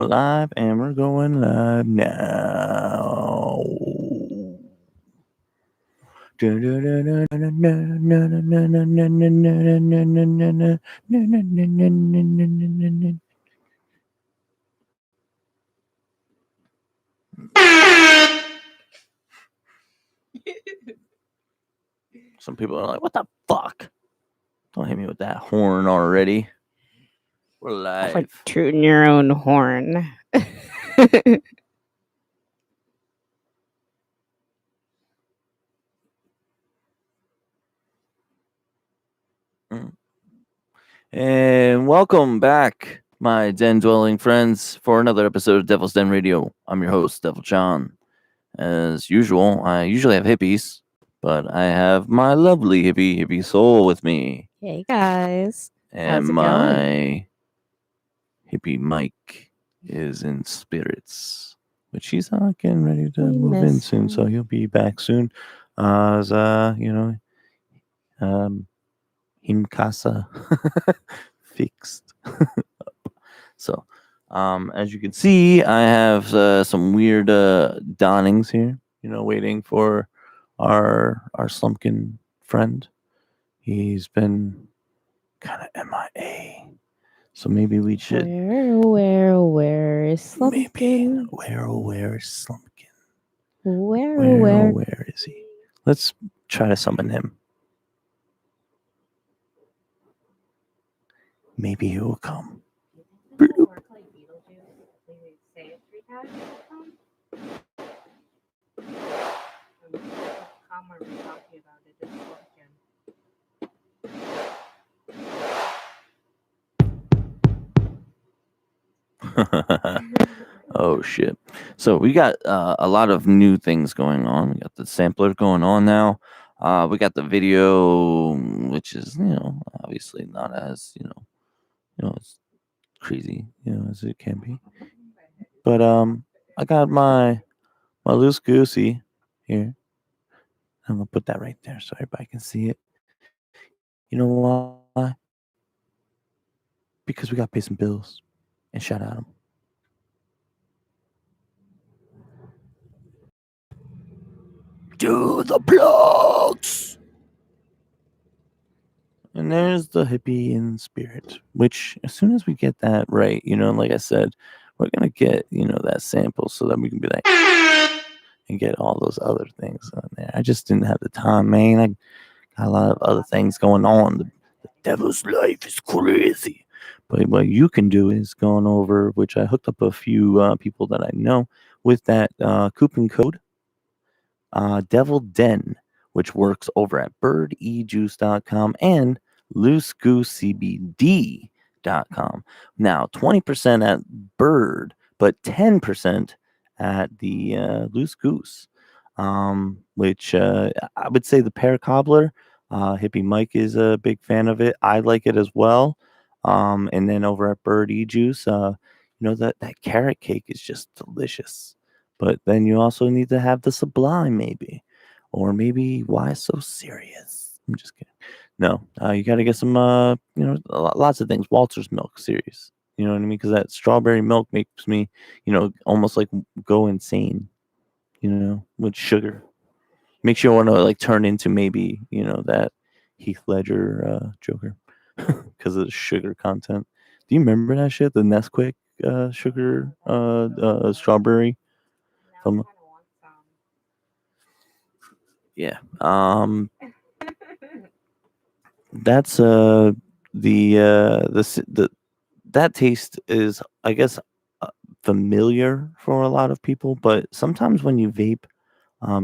Live, and we're going live now. Some people are like, "What the fuck? Don't hit me with that horn already." We're It's like live. tooting your own horn. And welcome back, my den dwelling friends, for another episode of Devil's Den Radio. I'm your host, Devil John. As usual, I usually have hippies, but I have my lovely hippie soul with me. Hey guys, And how's it going? my hippie Mike is in spirits, which he's getting ready to We move in miss soon, so him. he'll be back soon. As him casa fixed. So, as you can see, I have some weird dawnings here. Waiting for our slumpkin friend. He's been kind of MIA. So maybe we should Where is maybe Slumpkin? where is Slumpkin? Where? Where is he? Let's try to summon him. Maybe he will come. Oh shit. So we got a lot of new things going on. We got the sampler going on now. We got the video, which is obviously not as it's crazy as it can be. But I got my loose goosey here. I'm gonna put that right there so everybody can see it. You know why? Because we got to pay some bills and shout out them. Do the plugs. And there's the hippie in spirit, which as soon as we get that right, like I said, we're gonna get that sample so that we can be like and get all those other things on there. I just didn't have the time, man. I got a lot of other things going on. The devil's life is crazy. But what you can do is go on over, which I hooked up a few people that I know with that coupon code Devil Den, which works over at birdejuice.com and loosegoosecbd.com. Now, 20% at Bird, but 10% at the Loose Goose, which I would say the pear cobbler. Hippie Mike is a big fan of it. I like it as well. And then over at Bird E Juice, that carrot cake is just delicious. But then you also need to have the Sublime, maybe. Or maybe Why So Serious? I'm just kidding. No, you got to get some, lots of things. Walter's Milk series. You know what I mean? Because that strawberry milk makes me, almost like go insane, with sugar. Makes you want to like turn into maybe, that Heath Ledger Joker because of the sugar content. Do you remember that shit? The Nesquik sugar strawberry from yeah. That's the that taste is I guess familiar for a lot of people, but sometimes when you vape,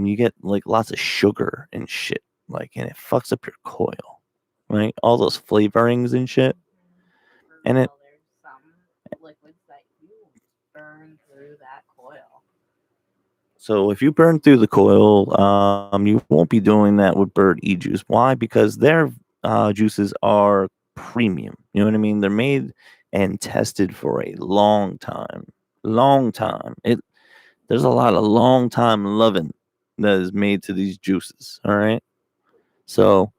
you get like lots of sugar and shit, like, and it fucks up your coil, right? All those flavorings and shit, and it. So if you burn through the coil, you won't be doing that with Bird E Juice. Why? Because their juices are premium. You know what I mean? They're made and tested for a long time. Long time. There's a lot of long time loving that is made to these juices. All right. So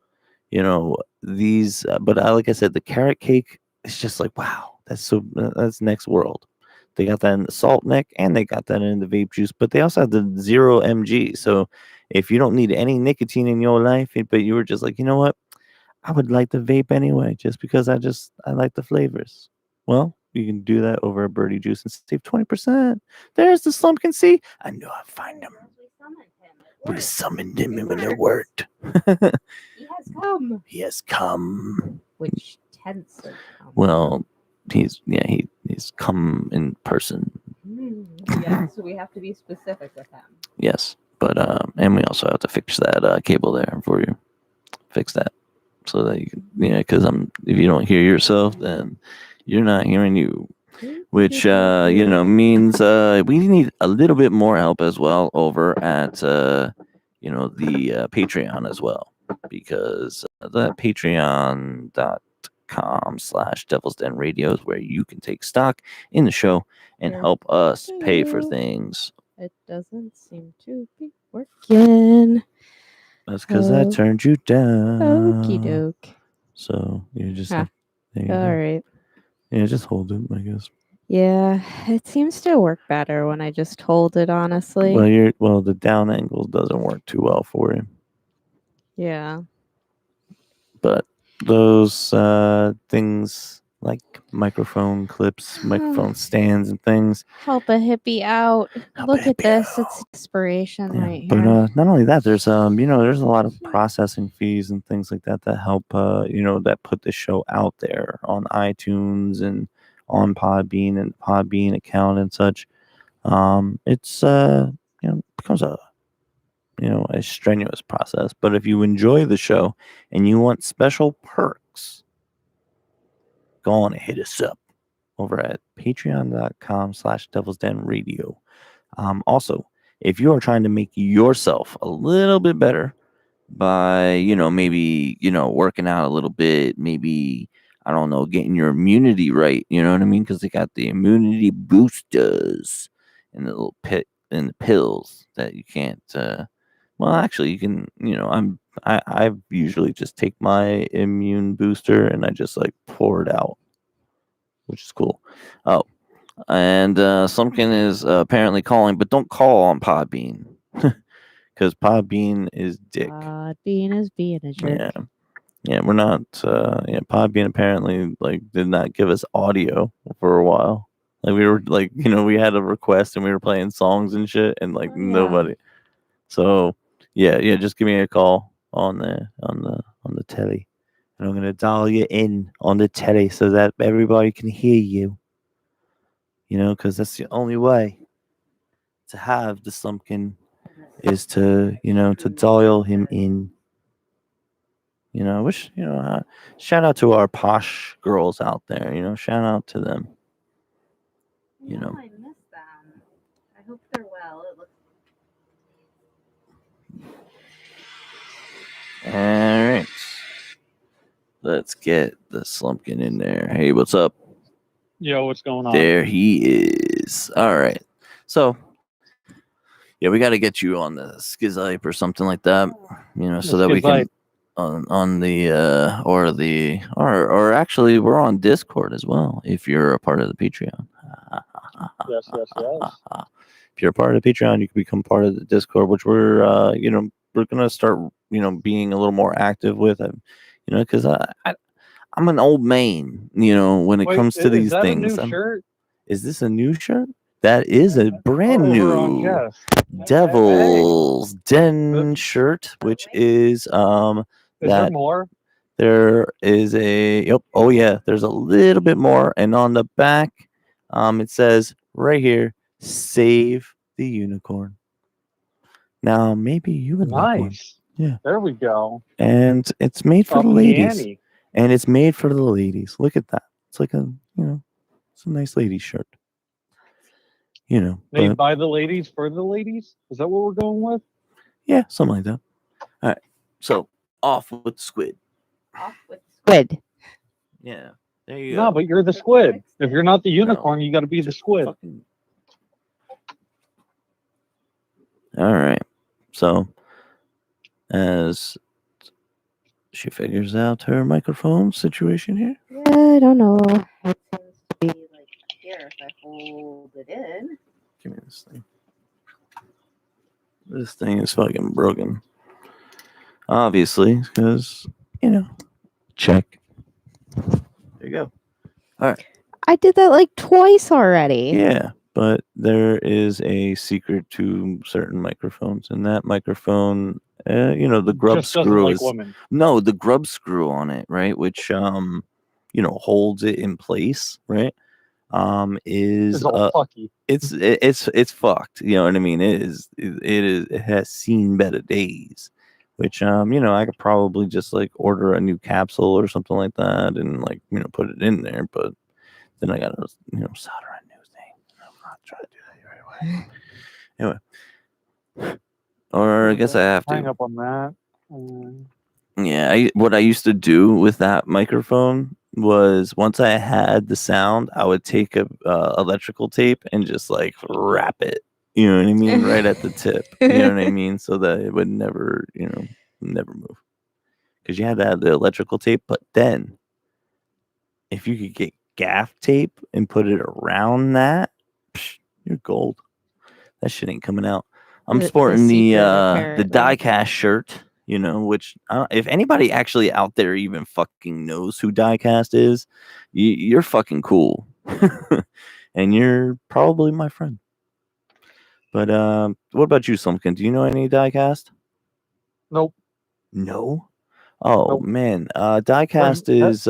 but like I said, the carrot cake is just like wow. That's next world. They got that in the salt neck and they got that in the vape juice, but they also have the 0 mg. So if you don't need any nicotine in your life, but you were just like, you know what, I would like the vape anyway, just because I like the flavors. Well, you can do that over a birdie juice and save 20%. There's the slumpkin. See, I know I find them. We summoned him and it worked. He has come. He has come. Which tense of come? Well, he's come in person. Yeah, so we have to be specific with him. Yes, but and we also have to fix that cable there for you. Fix that so that you can, because if you don't hear yourself, then you're not hearing you. Which means we need a little bit more help as well over at the Patreon as well, because the patreon.com/Devil's Den Radio is where you can take stock in the show and help us pay for things. It doesn't seem to be working. That's because I turned you down. Okie doke. So you just all right. Yeah, just hold it, I guess. Yeah, it seems to work better when I just hold it, honestly. Well, the down angle doesn't work too well for you. Yeah. But those things like microphone clips, microphone stands, and things help a hippie out. Look at this; it's inspiration right here. But not only that, there's there's a lot of processing fees and things like that help that put the show out there on iTunes and on Podbean and Podbean account and such. It's becomes a strenuous process. But if you enjoy the show and you want special perks, go on and hit us up over at patreon.com/Devil's Den Radio. Also, if you are trying to make yourself a little bit better by, maybe, working out a little bit, maybe, I don't know, getting your immunity right, you know what I mean? Because they got the immunity boosters and the little and the pills that you can't, well, actually, you can, I usually just take my immune booster and I just like pour it out, which is cool. Oh, and Slumpkin is apparently calling, but don't call on Podbean because Podbean is dick. Podbean is being a jerk. Yeah, we're not. Podbean apparently did not give us audio for a while. We were we had a request and we were playing songs and shit, and nobody. So yeah, just give me a call on the telly, and I'm gonna dial you in on the telly so that everybody can hear you. Because that's the only way to have the Slumpkin is to dial him in. I wish, shout out to our posh girls out there, shout out to them. I miss them. I hope they're well. All right. Let's get the Slumpkin in there. Hey, what's up? Yo, what's going on? There he is. All right. So, yeah, we got to get you on the Skype or something like that, so that we can on the or actually we're on Discord as well if you're a part of the Patreon. Yes. If you're a part of the Patreon, you can become part of the Discord, which we're we're gonna start being a little more active with, because I'm an old man, when it comes to these things. A new shirt? Is this a new shirt? That is a brand new Devil's Den shirt, which is Is there more? There is oh yeah, there's a little bit more, and on the back, it says right here, "Save the Unicorn." Now maybe you would like one. Yeah, there we go. And it's made for the ladies. And it's made for the ladies. Look at that. It's like it's a nice lady shirt. Made by the ladies for the ladies? Is that what we're going with? Yeah, something like that. All right. So off with the squid. Squid. Yeah. There you go. No, but you're the squid. If you're not the unicorn, you got to be the squid. All right. So as she figures out her microphone situation here. Yeah, I don't know. It seems to be here if I hold it in. Give me this thing. This thing is fucking broken. Obviously, because, check. There you go. All right. I did that like twice already. Yeah, but there is a secret to certain microphones, and that microphone, the grub Just doesn't screw like is women. no, the grub screw on it, right? Which holds it in place, right? Is It's all fucky. it's fucked. You know what I mean? It has seen better days. Which I could probably just like order a new capsule or something like that, and like put it in there, but then I gotta solder a new thing. I'm not trying to do that the right way. Anyway, or I guess I have Hang to. up on that. Yeah, what I used to do with that microphone was once I had the sound, I would take a electrical tape and just like wrap it. You know what I mean? Right at the tip. You know what I mean? So that it would never, never move. Because you had to have the electrical tape, but then if you could get gaff tape and put it around that, you're gold. That shit ain't coming out. I'm sporting the secret, apparently. diecast shirt, which if anybody actually out there even fucking knows who diecast is, you're fucking cool, and you're probably my friend. But what about you, Slumpkin? Do you know any diecast? Nope. No. Oh Nope. man, diecast is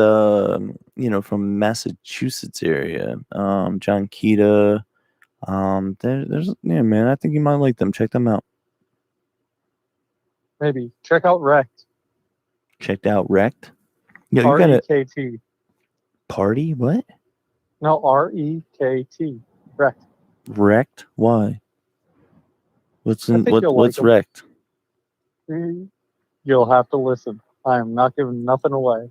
from Massachusetts area. John Kita. There's man, I think you might like them. Check them out. Maybe. Check out Wrecked. Checked out Wrecked. Yeah, you got a R-E-K-T. party? What? No, R-E-K-T. Wrecked. Wrecked? Why? What's I think you'll what's like 'em. wrecked? You'll have to listen. I am not giving nothing away.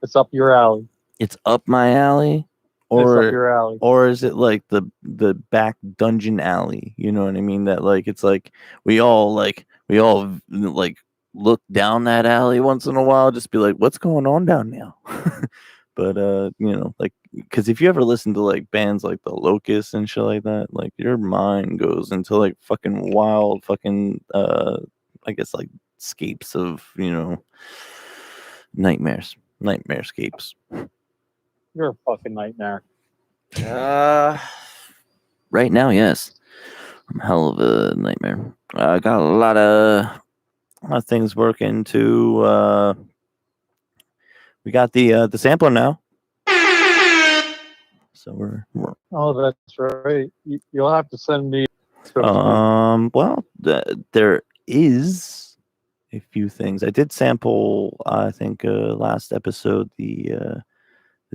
It's up your alley. It's up my alley, It's up or your alley. or is it like the back dungeon alley? You know what I mean? That like it's like we all like look down that alley once in a while, just be like, what's going on down now? But like, because if you ever listen to like bands like the Locust and shit like that, like your mind goes into like fucking wild fucking I guess like scapes of nightmarescapes. You're a fucking nightmare. Right now, yes. I'm hell of a nightmare. I got a lot of things working too. We got the sampler now. So we're Oh, that's right. You'll have to send me. well, there is a few things. I did sample, I think, last episode the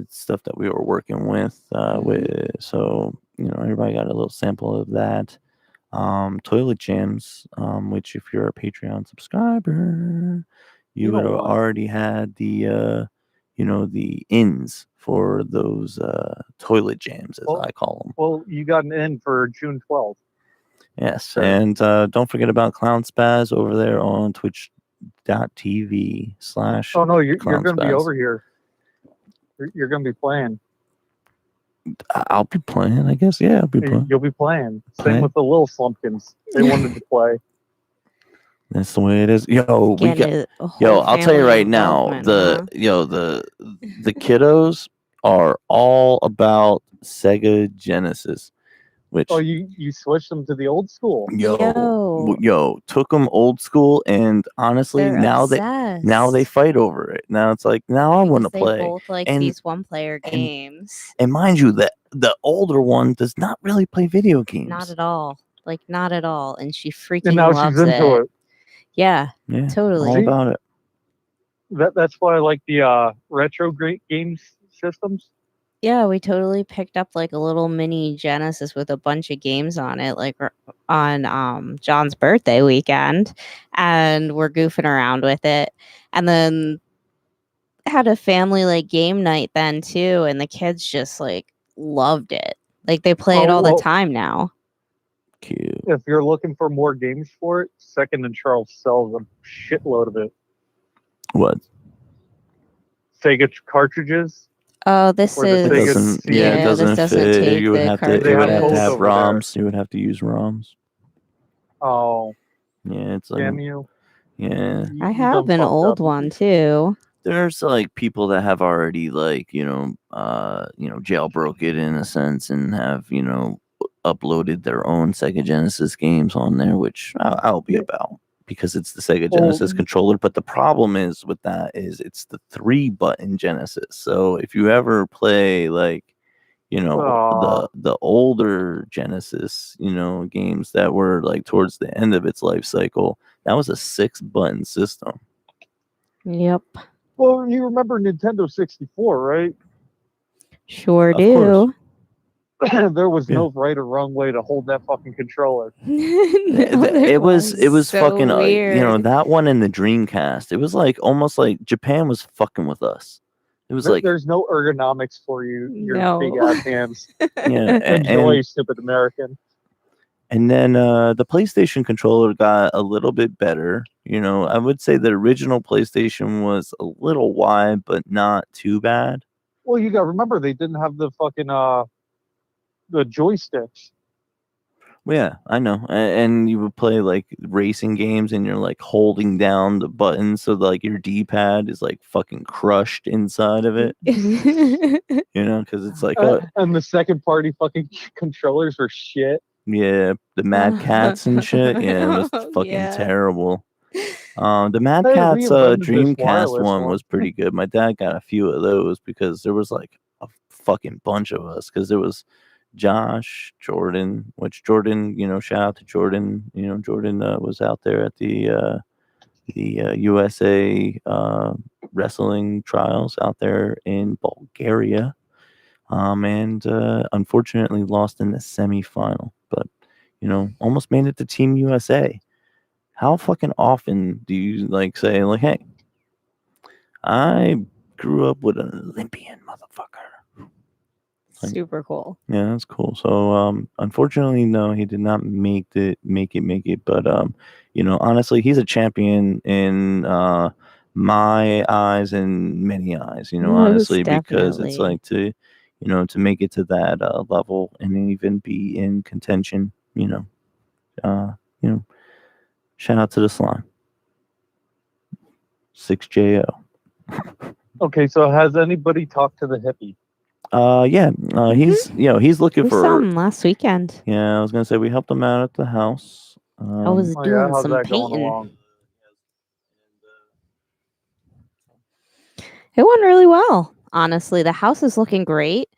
stuff that we were working with. So everybody got a little sample of that. Toilet Jams, which if you're a Patreon subscriber, you would have already had the the ins for those toilet jams, as I call them. Well, you got an in for June 12th. Yes, sure. And don't forget about Clown Spaz over there on twitch.tv/. Oh no, you're going to be over here. You're going to be playing. I'll be playing, I guess. Yeah, I'll be playing. You'll be playing. Same with the little Slumpkins. They wanted to play. That's the way it is. I'll tell you right now, the kiddos are all about Sega Genesis. Which you switched them to the old school. Yo, took them old school, and honestly, They're now obsessed. they fight over it. Now it's like I want to play. They both like these one-player games. And mind you, the older one does not really play video games. Not at all. Like not at all. And she freaking and now loves she's into it. Yeah, totally. All about it. That's why I like the retro games systems. Yeah, we totally picked up like a little mini Genesis with a bunch of games on it, like on John's birthday weekend, and we're goofing around with it. And then had a family like game night then too, and the kids just like loved it. Like they play it all the time now. Cute. If you're looking for more games for it, Second and Charles sells a shitload of it. What? Sega cartridges. Oh, this Or the is It Sega doesn't. Yeah, it yeah. This doesn't doesn't fit. take You would the have to. They It would have have to both have cartridges. over there. ROMs. You would have to use ROMs. Oh, Yeah, it's like damn you. yeah. I You have done an fucked old up. one too. There's like people that have already like jailbroke it in a sense and have uploaded their own Sega Genesis games on there, which I'll be Yeah. about because it's the Sega Well, Genesis controller. But the problem is with that is it's the 3-button Genesis. So if you ever play like Aw. the older Genesis games that were like towards the end of its life cycle, that was a 6-button system. Yep, Well, you remember Nintendo 64, right? sure Of course. do. There was Yeah. no right or wrong way to hold that fucking controller. It was so fucking weird. that one in the Dreamcast. It was like almost like Japan was fucking with us. It was like There's no ergonomics for you, your big No. ass hands. yeah, Enjoy, stupid American. and then the PlayStation controller got a little bit better. I would say the original PlayStation was a little wide, but not too bad. Well, you got to remember they didn't have the fucking the joysticks. Well, yeah, I know. And you would play like racing games and you're like holding down the buttons so like your D-pad is like fucking crushed inside of it, because it's like, And the second party fucking controllers are shit. yeah, the Mad Cats and shit. Yeah, it was Oh, fucking yeah. terrible. The Mad They Cats reinvented this Dreamcast wireless one was pretty good. My dad got a few of those because there was like a fucking bunch of us because there was Josh, Jordan, which Jordan, shout out to Jordan. Jordan was out there at the USA wrestling trials out there in Bulgaria, and unfortunately lost in the semifinal. But almost made it to Team USA. How fucking often do you like say like, "Hey, I grew up with an Olympian motherfucker"? Super cool. Yeah, that's cool. So, unfortunately, no, he did not make it. But honestly, he's a champion in my eyes and many eyes. Most Honestly, because it's definitely. like to make it to that level and even be in contention. Uh, you know, shout out to the slime. 6JO. Okay, so has anybody talked to the hippie? Yeah. He's looking We saw for. him last weekend. Yeah, I was gonna say we helped him out at the house. I was Oh yeah, doing how's some that going painting. along? It went really well. Honestly, the house is looking great.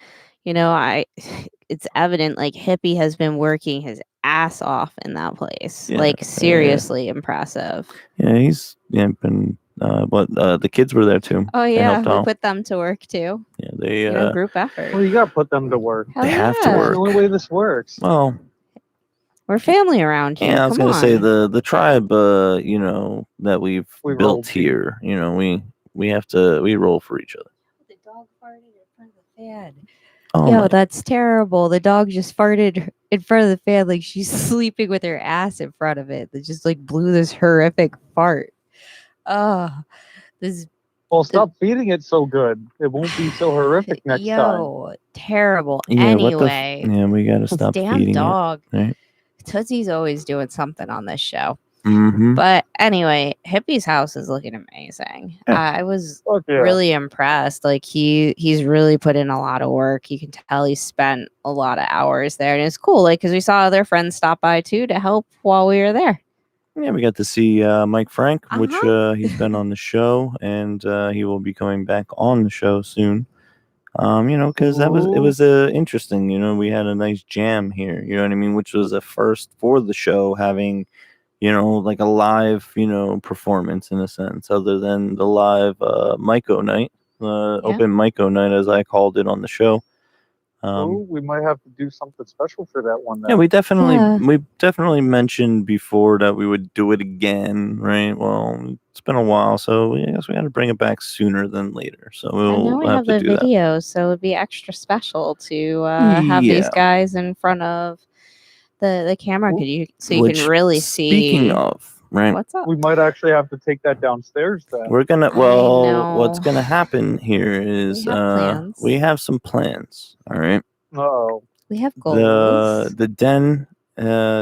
It's evident like Hippie has been working his ass off in that place. Yeah, Like seriously impressive. Yeah, he's been. The kids were there too. Oh They yeah, helped we out. put them to work too. Yeah, they Group effort. Well, you gotta put them to work. Hell they have to yeah. That's work. the only way this works. Well, We're family around here. yeah, I was Come gonna say on. the tribe that we've We roll built deep. here. We roll for each other. The dog farted in front of the fan. Oh Yo, my, that's terrible. The dog just farted in front of the fan like she's sleeping with her ass in front of it. That just like blew this horrific fart. Oh, this Well, stop feeding it so good. It won't be so horrific next time. yo, terrible. yeah, Anyway, we gotta this stop damn feeding dog. it. Right? Tootsie's always doing something on this show. Mm-hmm. But anyway, Hippie's house is looking amazing. Yeah. I was Fuck yeah. really impressed. Like he's really put in a lot of work. You can tell he spent a lot of hours there, and it's cool. Like because we saw other friends stop by too to help while we were there. Yeah, we got to see Mike Frank, which Uh-huh. he's been on the show, and he will be coming back on the show soon. Because it was interesting. We had a nice jam here. You know what I mean? Which was a first for the show, having like a live performance in a sense, other than the live Myco night, open Myco night as I called it on the show. We might have to do something special for that one. Then. Yeah, we definitely Yeah. mentioned before that we would do it again, right? Well, it's been a while, so I guess we got to bring it back sooner than later. So And now we'll we have have to the do that. video, so it'd be extra special to have these Yeah. guys in front of the camera. Ooh. You can really see. Speaking of, right? What's up? We might actually have to take that downstairs then. We're gonna. Well, what's know. gonna happen here is have plans. we have some plans. All right. Uh-oh. We have goals. The den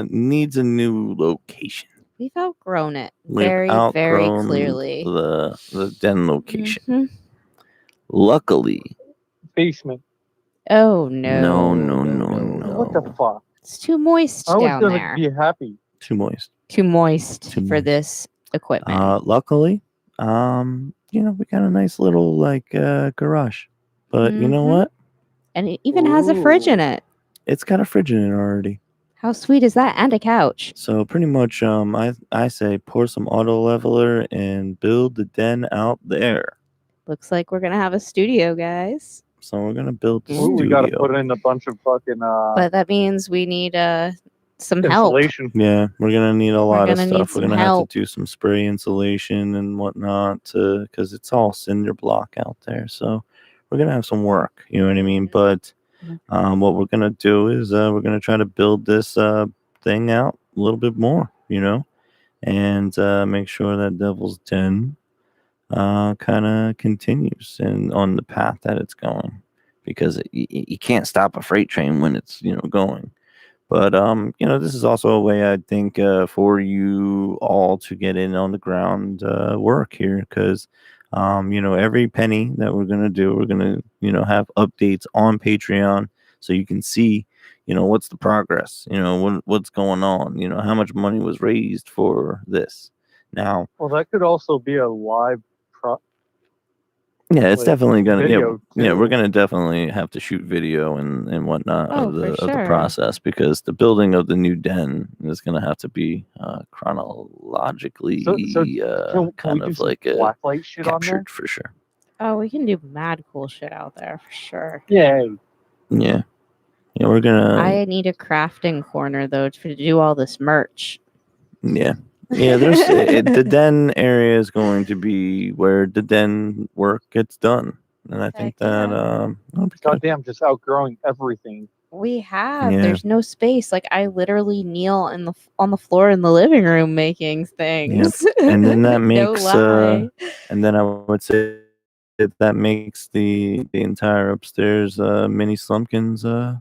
needs a new location. We've outgrown it We've very, very outgrown clearly. the den location. Mhm. Luckily, Basement. Oh no, no. What the fuck? It's too moist I was down gonna there. be happy. too moist. Too moist Too for moist. this equipment. Luckily, we got a nice little garage. But you know Mhm. what? And it even has a fridge in Ooh. it. It's got a fridge in it already. How sweet is that? And a couch. So pretty much, I say pour some auto leveler and build the den out there. Looks like we're gonna have a studio, guys. So we're gonna build the Ooh. studio. We gotta put in a bunch of fucking But that means we need some help. insulation. Yeah, we're gonna need a lot of gonna need stuff. We're some gonna help. have to do some spray insulation and whatnot because it's all cinder block out there. So we're gonna have some work. You know what I mean? But what we're gonna do is we're gonna try to build this thing out a little bit more. And make sure that Devil's Den kind of continues and on the path that it's going, because you can't stop a freight train when it's going. But this is also a way, I think, for you all to get in on the ground work here, because every penny that we're gonna do, we're gonna have updates on Patreon, so you can see what's the progress, what's going on, how much money was raised for this. Now, Well, that could also be a live yeah, it's like, definitely gonna. video, Yeah, we're too. gonna definitely have to shoot video and whatnot Oh, of for the sure. process, because the building of the new den is gonna have to be chronologically So can kind we do of some like blacklight shit on there? captured for sure. Oh, we can do mad cool shit out there for sure. Yay. Yeah, we're gonna. I need a crafting corner though to do all this merch. Yeah. There's the den area is going to be where the den work gets done, and I think Heck that yeah. that'll be good. Goddamn, just outgrowing everything. We have. Yeah. There's no space. Like I literally kneel on the floor in the living room making things. And then that No makes lie. and then I would say that makes the entire upstairs mini Slumpkins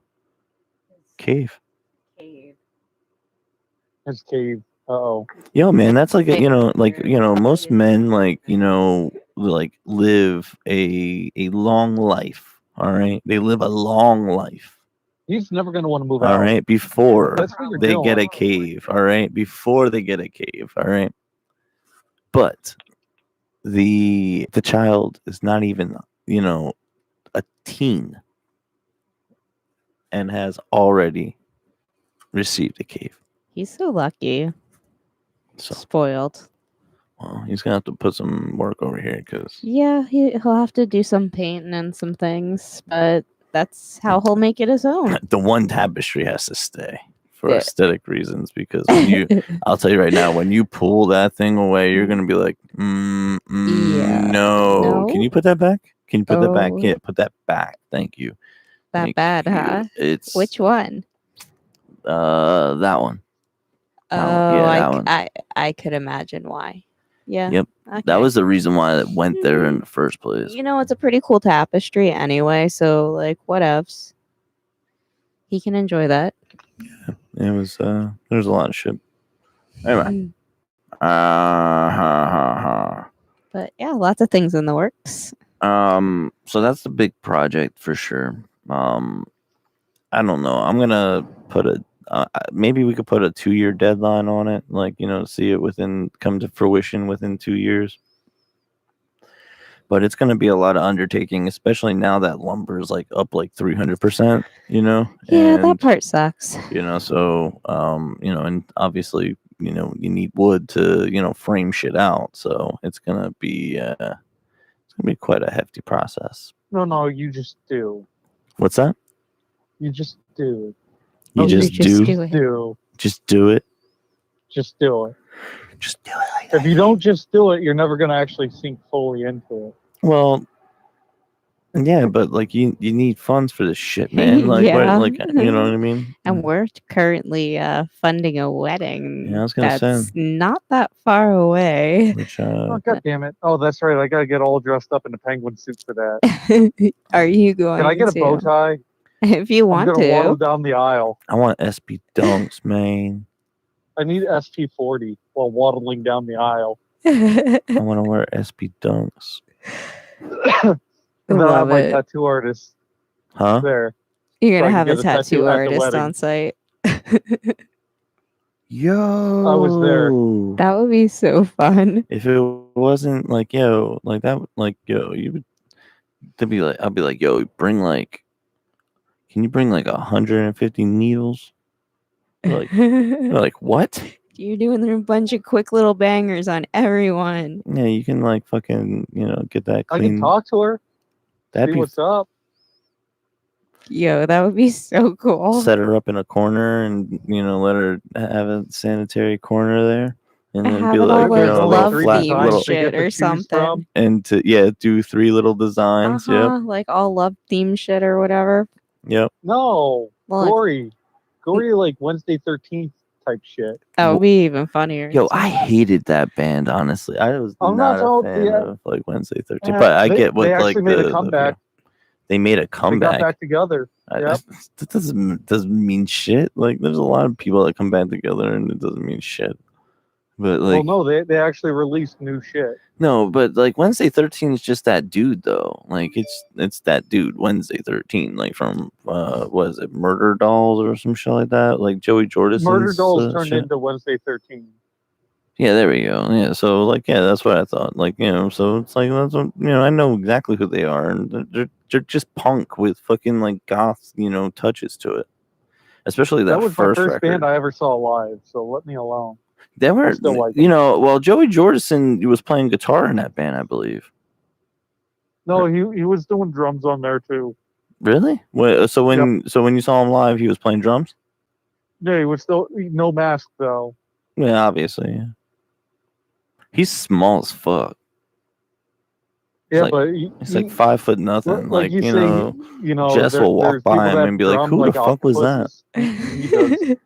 cave. His cave. Uh-oh. Yo, man, that's like Hey. most men like live a long life. All right, they live a long life. He's never gonna want to move All out. right, before That's what you're they get doing. a cave. All right, before they get a cave. All right, but the child is not even a teen and has already received a cave. He's so lucky. So, Spoiled. well, he's gonna have to put some work over here, because Yeah, he'll have to do some painting and some things, but that's how he'll make it his own. the one tapestry has to stay for Yeah. aesthetic reasons, because when I'll tell you right now, when you pull that thing away, you're gonna be like, Yeah. no. Can you put that back? Can you put that back? Oh. Yeah, put that back. Thank you. That Thank bad, you. huh? It's Which one? that one. Oh, that one. I could imagine why. Yeah. Yep. Okay. That was the reason why it went there in the first place. You know, it's a pretty cool tapestry anyway, so like whatevs. He can enjoy that. It was there's a lot of shit. Anyway. But yeah, lots of things in the works. So that's the big project for sure. I don't know. I'm gonna put maybe we could put a 2-year deadline on it, like see it come to fruition within 2 years. But it's gonna be a lot of undertaking, especially now that lumber is like up like 300%. Yeah, and, that part sucks. So and obviously you need wood to frame shit out. So it's gonna be quite a hefty process. No, you just do. What's that? You just do. You just do. do it. Do. Just do it. Just do it. Just do it like If that. you don't just do it, you're never gonna actually sink fully into it. Well, Yeah, but like you need funds for this shit, man. Like Yeah. what? Like you know what I mean? And we're currently funding a Yeah, I wedding was gonna say. that's not that far away. Which Oh god damn it! Oh, that's right. I gotta get all dressed up in a penguin suit for that. Are you Can I going get a bow to? tie? If you I'm want gonna waddle to. down the aisle. I want SP dunks, man. I need SP40 while waddling down the aisle. I want to wear SP dunks. And then I have Love my it. tattoo artist Huh? there. You're So I gonna can have a get a tattoo tattoo at the artist wedding. on site. Yo. I was there. That would be so fun. If it wasn't like yo, like that, like yo, you would. To be like, I'd be like, yo, bring like, can you bring like 150 needles? Like, they're like, what? You're doing a bunch of quick little bangers on everyone. Yeah, you can like fucking, get that I clean. can talk to her. That'd See be what's up. Yo, that would be so cool. set her up in a corner and let her have a sanitary corner there, and then Have be it all like, like There's only love three flat theme little, designs they get shit to or choose something. from. and do 3 little designs. Like all love theme shit or whatever. Yep. No, Like, gory like Wednesday 13th type shit. that would be even funnier. Yo, I hated that band, honestly. I was I'm not not a told- fan yeah. of like Wednesday 13th, but I they, get what they like actually made a comeback. they made a They got comeback. back together. Yep. That doesn't mean shit. Like, there's a lot of people that come back together, and it doesn't mean shit. But like, Well, no, they actually released new shit. no, but like Wednesday 13 is just that dude though. Like it's that dude Wednesday 13, like from what is it, Murder Dolls or some shit like that, like Joey Jordison's Murder Dolls turned shit. into Wednesday 13. Yeah, there we go. Yeah, so like, yeah, that's what I thought. Like, so it's like, that's what, I know exactly who they are, and they're just punk with fucking like goth, touches to it. Especially that was my first first record. band I ever saw live, so let me alone. They were, still like well, Joey Jordison was playing guitar in that band, I believe. No, he was doing drums on there too. Really? So when you saw him live, he was playing drums? Yeah, he was still no mask though. Yeah, obviously. Yeah. He's small as fuck. Yeah, like, but he's like 5 foot nothing. Like, you say, Jess will walk by him and be like, "Who the fuck was that?" He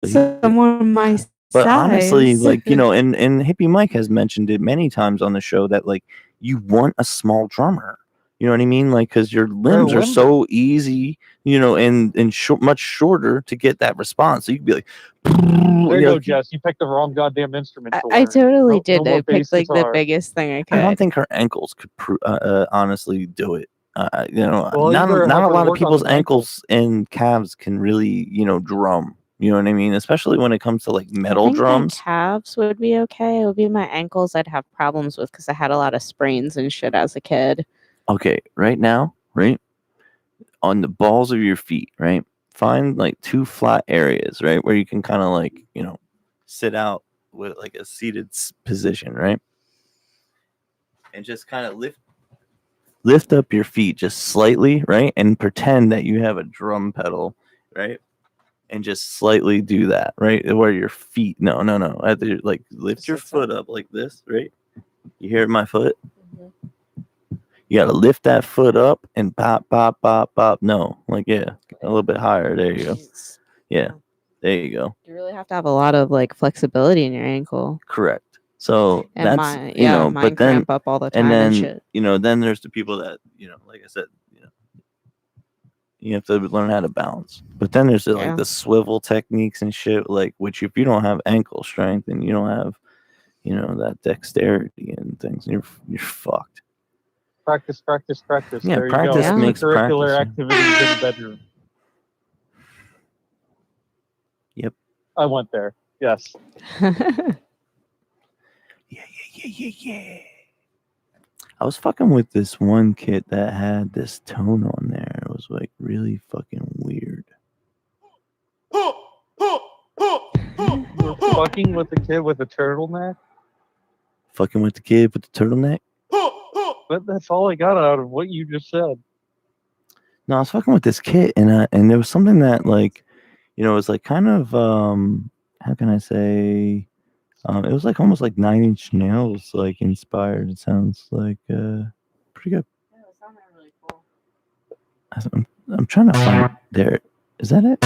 does. Someone my But honestly, size. like, and Hippie Mike has mentioned it many times on the show that like you want a small drummer. You know what I mean? Like, because your limbs are so easy, and much shorter to get that response. So you could be like, there you go, Jess. You picked the wrong goddamn instrument. I totally did. No I more picked like guitar. the biggest thing I could. I don't think her ankles could honestly do it. Well, not you better a help her lot of work on people's them ankles and calves can really, drum. You know what I mean? Especially when it comes to like metal I think drums. My calves would be okay. It would be my ankles I'd have problems with because I had a lot of sprains and shit as a kid. Okay, right now, right on the balls of your feet, right? Find like 2 flat areas, right, where you can kind of like, sit out with like a seated position, right? And just kind of lift up your feet just slightly, right? And pretend that you have a drum pedal, right? And just slightly do that, right? Where your feet, no. Like lift your foot up like this, right? You hear my foot? Mm-hmm. You gotta lift that foot up and pop, pop, pop, pop. No, like, yeah, a little bit higher. There you go. Yeah, there you go. You really have to have a lot of like flexibility in your ankle. Correct. So and that's mine but then cramp up all the time and then shit. Then there's the people that like I said, you have to learn how to balance. But then there's like the swivel techniques and shit, like, which if you don't have ankle strength and you don't have that dexterity and things, you're fucked. Practice. Yeah, there practice you go. makes curricular practice. activities in the bedroom. Yep. I went there. Yes. Yeah. I was fucking with this one kid that had this tone on there. It was like really fucking weird. Fucking with the kid with the turtleneck? Fucking with the kid with the turtleneck? But that's all I got out of what you just said. No, I was fucking with this kid, and there was something that like, it was like kind of how can I say, it was like almost like 9 Inch Nails like inspired. It sounds like pretty good. Yeah, it sounded really I'm trying to find there. Is that it?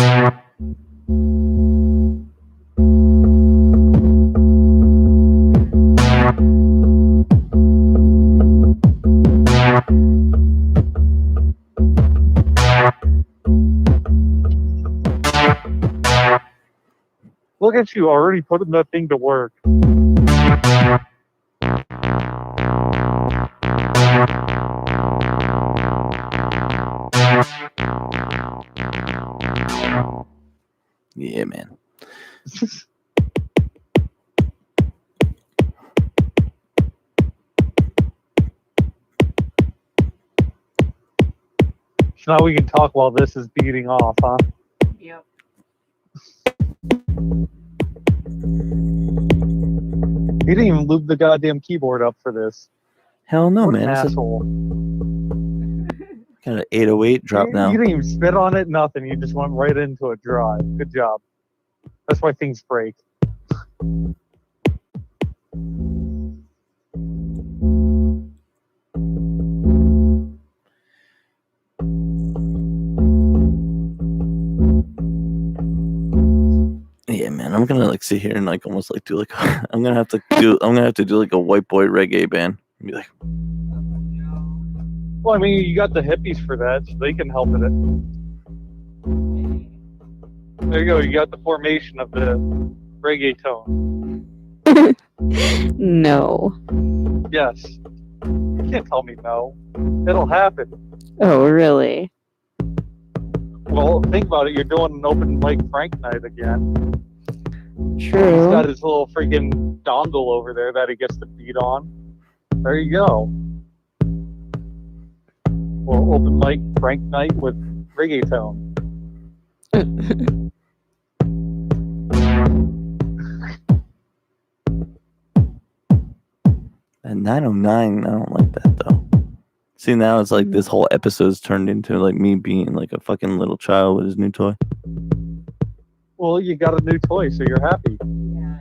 Look at you already putting that thing to work. Yeah, man. So now we can talk while this is beating off, huh? Yep. He didn't even lube the goddamn keyboard up for this. Hell no, What an man. It's asshole. got an 808 drop You now. didn't even spit on it, nothing. You just went right into a drive. Good job. That's why things break. Yeah, man. I'm gonna like sit here and like almost like do like I'm gonna have to do like a white boy reggae band. Be like, Well, I mean, you got the hippies for that, so they can help with it. There you go. You got the formation of the reggae tone. No. Yes. You can't tell me no. It'll happen. Oh, really? Well, think about it. You're doing an open mic Frank night again. He's True. got his little freaking dongle over there that he gets to beat on. There you go. Well, open mic Frank night with reggae tone. at 909, I don't like that though. See, now it's like this whole episode's turned into like me being like a fucking little child with his new toy. Well, you got a new toy, so you're happy. Yeah.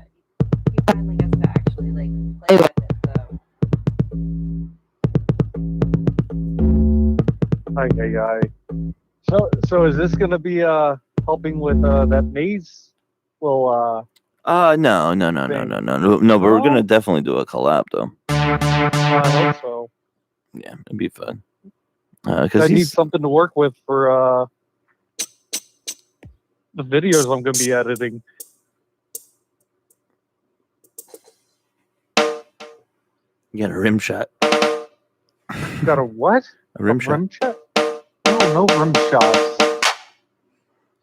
He finally gets to actually like play with it though. Ay, ay, ay. So is this gonna be helping with that maze? Well, No, but we're gonna definitely do a collab though. I hope so. Yeah, it'd be fun. I Because need something to work with for the videos I'm gonna be editing. you got a rim shot. You got a what? A rim shot. Rim shot? No rim shots.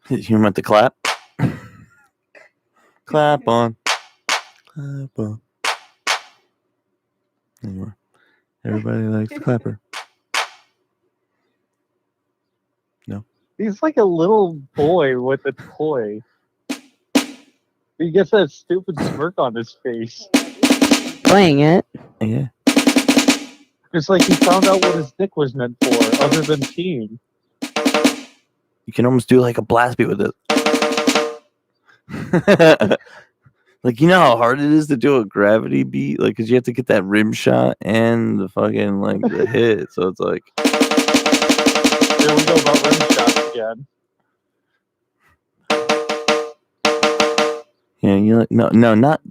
You want to clap? Clap on. Clap on. Anyway, everybody likes the clapper. No. He's like a little boy with a toy. He gets that stupid smirk on his face. Playing it. Yeah. It's like he found out what his dick was meant for, other than peeing. You can almost do like a blast beat with it. Like, you know how hard it is to do a gravity beat? Like, because you have to get that rim shot and the fucking, like, the hit. So it's like. There we go about rim shots again. Yeah, you're like, no, not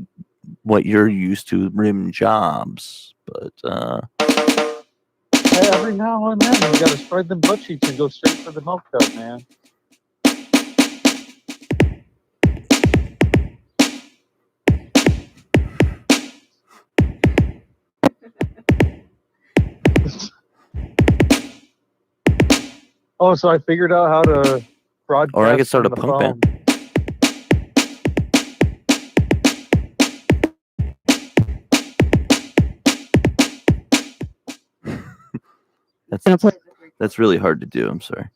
what you're used to, rim jobs, but Hey, every now and then you gotta spread them butt cheeks and go straight for the milk tub, man. Oh, so I figured out how to broadcast. or I could start a from the punk phone. band. That's really hard to do. I'm sorry.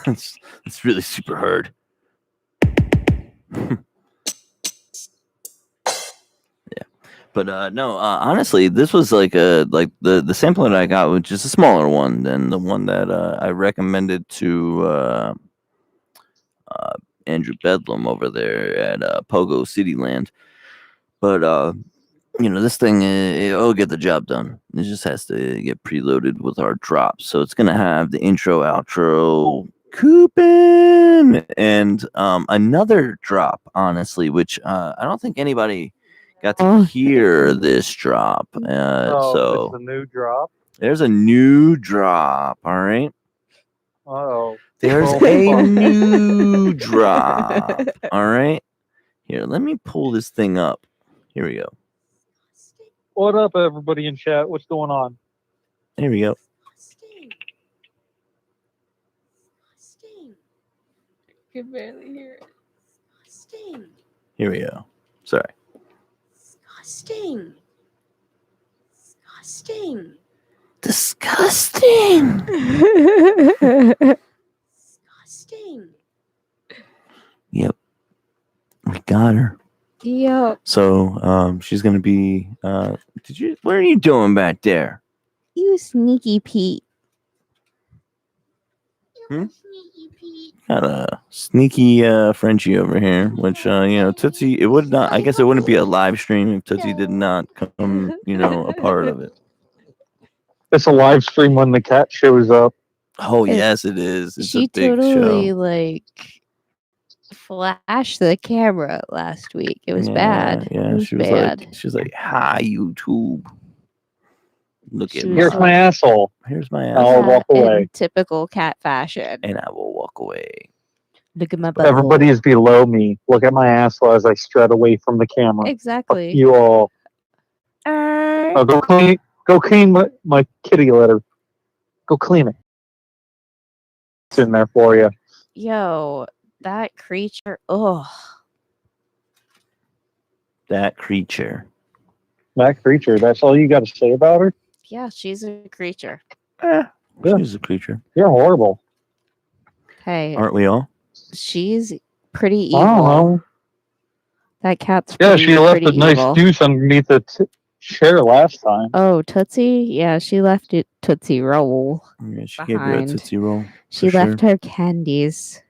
it's really super hard. Yeah, but no. Honestly, this was like the sample that I got, which is a smaller one than the one that I recommended to Andrew Bedlam over there at Pogo City Land. But this thing, it'll get the job done. It just has to get preloaded with our drops. So it's going to have the intro, outro, coupon, and another drop, honestly, which I don't think anybody got to Oh. hear this drop. Oh, it's So a new drop. there's a new drop, all right? Oh, There's Well, a fuck. new drop, all right? Here, let me pull this thing up. Here we go. What up, everybody in chat? What's going on? Here we go. I can barely hear it. Here we go. Sorry. Disgusting. Disgusting. Disgusting. Disgusting. Yep. We got her. Yep. So she's gonna be what are you doing back there? You sneaky Pete. Hmm? Sneaky Pete. Got a sneaky Frenchie over here, which Tootsie, it would not, I guess it wouldn't be a live stream if Tootsie did not come, a part of it. It's a live stream when the cat shows up. Oh It- yes, it is. It's She a big totally show. like flashed the camera last week. It was bad. Yeah, It was she was bad. like, "Hi YouTube. Look at She my, Here's my asshole. here's my I'll ass, walk away. In typical cat fashion. and I will walk away." Look at my butt. Everybody is below me. Look at my asshole as I strut away from the camera. Fuck Exactly. you all. Oh, go clean my kitty litter. Go clean it. It's in there for you. Yo, that creature. Oh, That creature. That creature. That's all you got to say about her? yeah, she's a creature. Yeah. She's a creature. You're horrible. Hey, Aren't we all? she's pretty I don't evil. know. That cat's Yeah, pretty, she left pretty a nice evil. juice underneath the chair last time. Oh, Tootsie? Yeah, she left it Tootsie Roll. Yeah, she gave you a Behind. Tootsie Roll. She for left sure. her candies.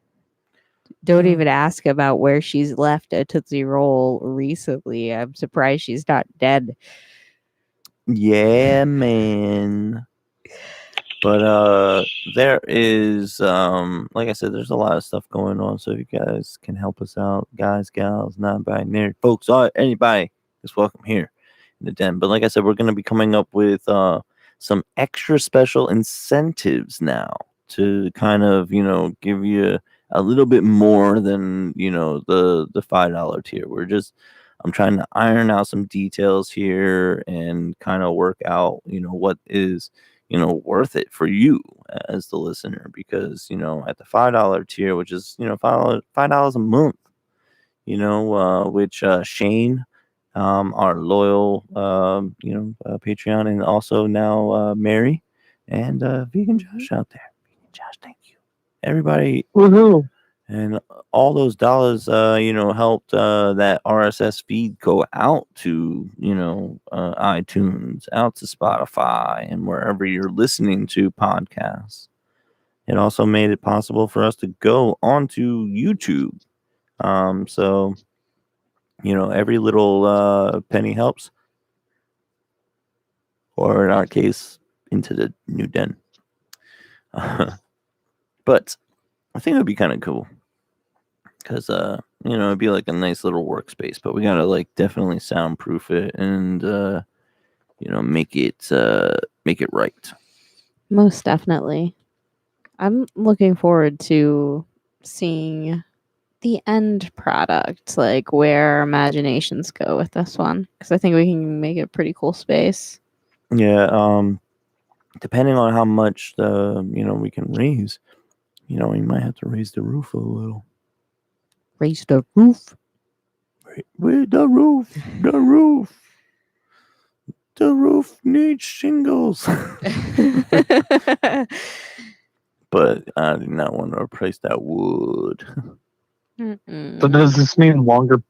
Don't Yeah. even ask about where she's left a Tootsie Roll recently. I'm surprised she's not dead. Yeah, man. But there is like I said, there's a lot of stuff going on. So if you guys can help us out, guys, gals, non-binary folks, anybody is welcome here in the den. But like I said, we're gonna be coming up with some extra special incentives now to kind of give you a little bit more than the $5 tier. I'm trying to iron out some details here and kind of work out what is worth it for you as the listener, because at the $5 tier, which is $5 a month, which Shane, our loyal Patreon, and also now Mary and Vegan Josh out there. Vegan Josh, thank you, everybody. Woohoo. And all those dollars, helped that RSS feed go out to, iTunes, out to Spotify, and wherever you're listening to podcasts. It also made it possible for us to go onto YouTube. So, every little penny helps, or in our case, into the new den. But I think it would be kind of cool. Because it'd be like a nice little workspace, but we gotta definitely soundproof it and make it right. Most definitely. I'm looking forward to seeing the end product, like where our imaginations go with this one, because I think we can make it a pretty cool space. Yeah. Depending on how much we can raise, we might have to raise the roof a little. Raise the roof. The roof. The roof. The roof needs shingles. But I do not want to replace that wood. So does this mean longer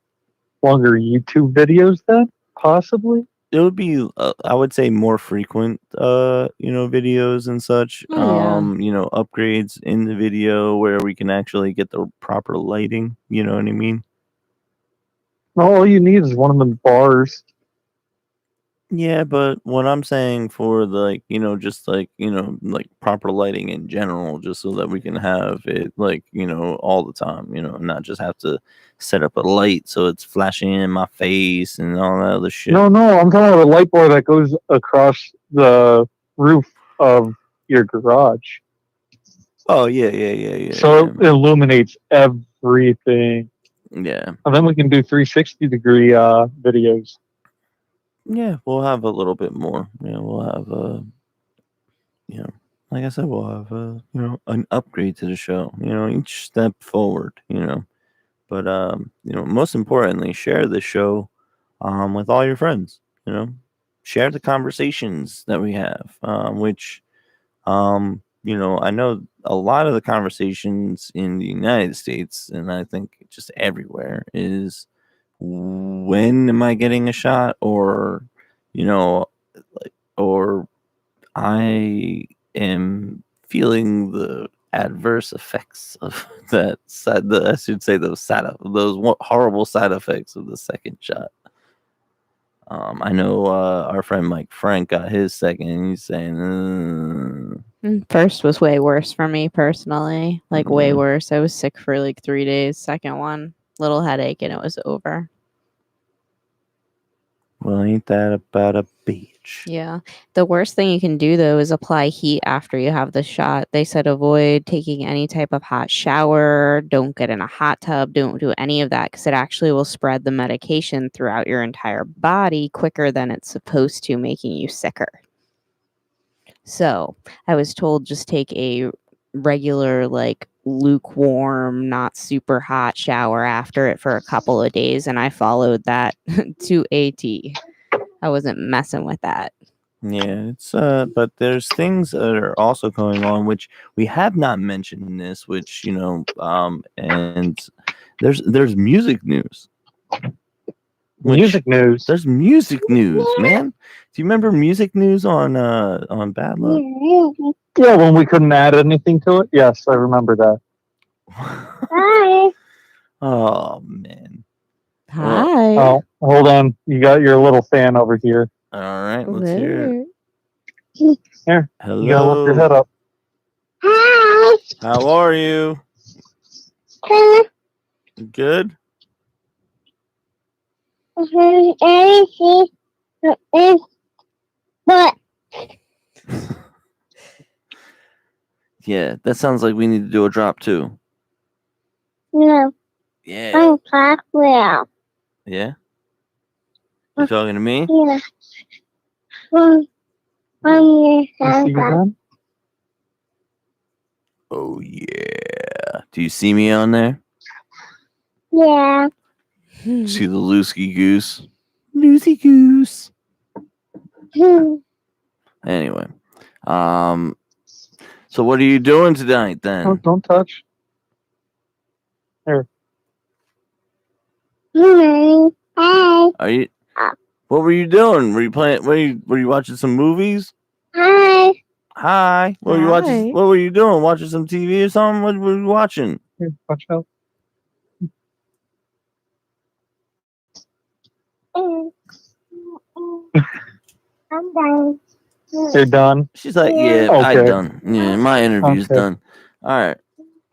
YouTube videos then? Possibly? It would be, I would say, more frequent, videos and such. Oh, yeah. Upgrades in the video where we can actually get the proper lighting. You know what I mean? All you need is one of them bars. Yeah, but what I'm saying for the, like, just like, like proper lighting in general, just so that we can have it like, all the time, not just have to set up a light so it's flashing in my face and all that other shit. No, I'm talking about a light bar that goes across the roof of your garage. Oh yeah. So it illuminates everything. Yeah. And then we can do 360-degree videos. Yeah, we'll have a little bit more. Yeah, we'll have like I said, we'll have an upgrade to the show. Each step forward. But most importantly, share the show with all your friends. Share the conversations that we have, which I know a lot of the conversations in the United States, and I think just everywhere, is when am I getting a shot, or or I am feeling the adverse effects of that side. I should say those horrible side effects of the second shot. I know our friend Mike Frank got his second, and he's saying, First was way worse for me personally, like way Yeah. worse. I was sick for like 3 days. Second one, little headache, and it was over. "Well, ain't that about a bitch?" Yeah. The worst thing you can do though is apply heat after you have the shot. They said avoid taking any type of hot shower, don't get in a hot tub, don't do any of that because it actually will spread the medication throughout your entire body quicker than it's supposed to, making you sicker. So I was told just take a regular, like lukewarm, not super hot shower after it for a couple of days, and I followed that to a T. I wasn't messing with that. Yeah, it's but there's things that are also going on which we have not mentioned in this, which and there's music news. Music news. There's music news, man. Do you remember music news on Bad Luck? Yeah, when we couldn't add anything to it. Yes, I remember that. Hi. Oh man. Hi. Oh, hold on. You got your little fan over here. All right, let's hear it. Here. Hello. You gotta lift your head up. Hi. How are you? Good. But Yeah, that sounds like we need to do a drop too. no, Yeah. I'm class well. Yeah. You talking to me? Yeah. From your You see them? Oh yeah. Do you see me on there? Yeah. See the loosey goose? Loosey goose. Anyway. So what are you doing tonight then? Oh, don't touch. Here. Hi. Are you What were you doing? Were you playing were you watching some movies? Hi. Hi. What were you watching? Hi. What were you doing? Watching some TV or something? What were you watching? Here, watch out. I'm done. You're done. She's like, yeah, I Okay. done. Yeah, my interview's Okay. done. All right.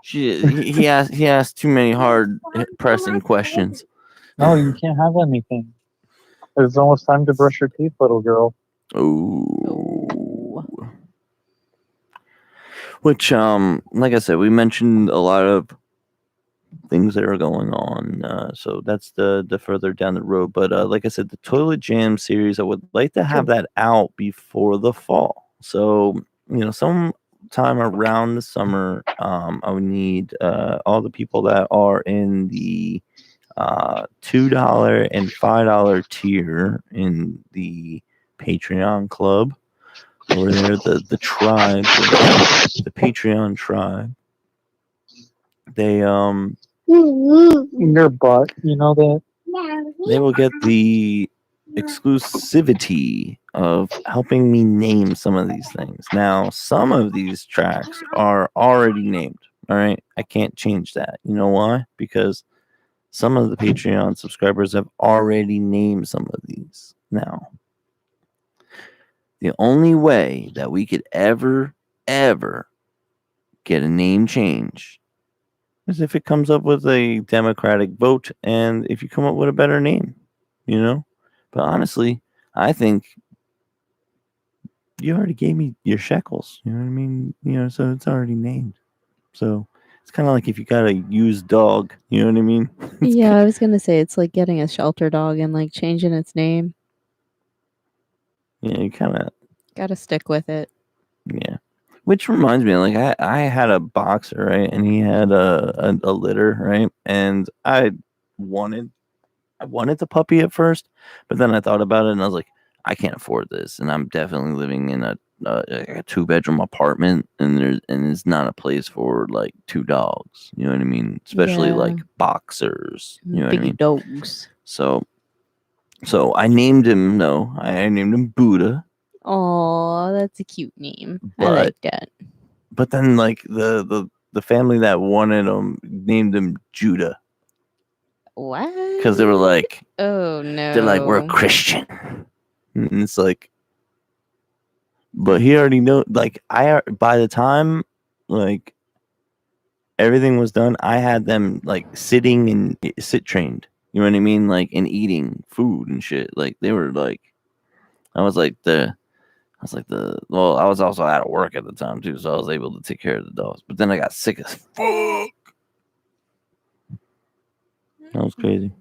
He asked too many hard pressing questions. No, you can't have anything. It's almost time to brush your teeth, little girl. Oh. Which like I said, we mentioned a lot of things that are going on. So that's the further down the road. But like I said, the Toilet Jam series, I would like to have that out before the fall. So, sometime around the summer, I would need all the people that are in the $2 and $5 tier in the Patreon club over there, the tribe, the Patreon tribe. They In your butt, you know that? they will get the exclusivity of helping me name some of these things. Now, some of these tracks are already named. All right, I can't change that. You know why? Because some of the Patreon subscribers have already named some of these. Now, the only way that we could ever get a name change is if it comes up with a democratic vote and if you come up with a better name, you know? But honestly, I think you already gave me your shekels. You know what I mean? So it's already named. So it's kind of like if you got a used dog. You know what I mean? Yeah, I was gonna say it's like getting a shelter dog and like changing its name. Yeah, you kind of. Gotta stick with it. Yeah. Which reminds me, like I had a boxer, right, and he had a litter, right, and I wanted the puppy at first, but then I thought about it and I was like, I can't afford this, and I'm definitely living in a 2-bedroom apartment, and it's not a place for like 2 dogs. You know what I mean? Especially Yeah. like boxers. You know what I Big mean? dogs. So I named him. No, I named him Buddha. Oh, that's a cute name. I But- like that. But then like the family that wanted him named him Judah What? because they were like, oh no. they're like, we're Christian. And it's like, but he already know. Like by the time like everything was done, I had them like sitting and sit trained. You know what I mean? Like and eating food and shit. Like they were like, I was well, I was also out of work at the time too, so I was able to take care of the dogs. But then I got sick as fuck. That was crazy.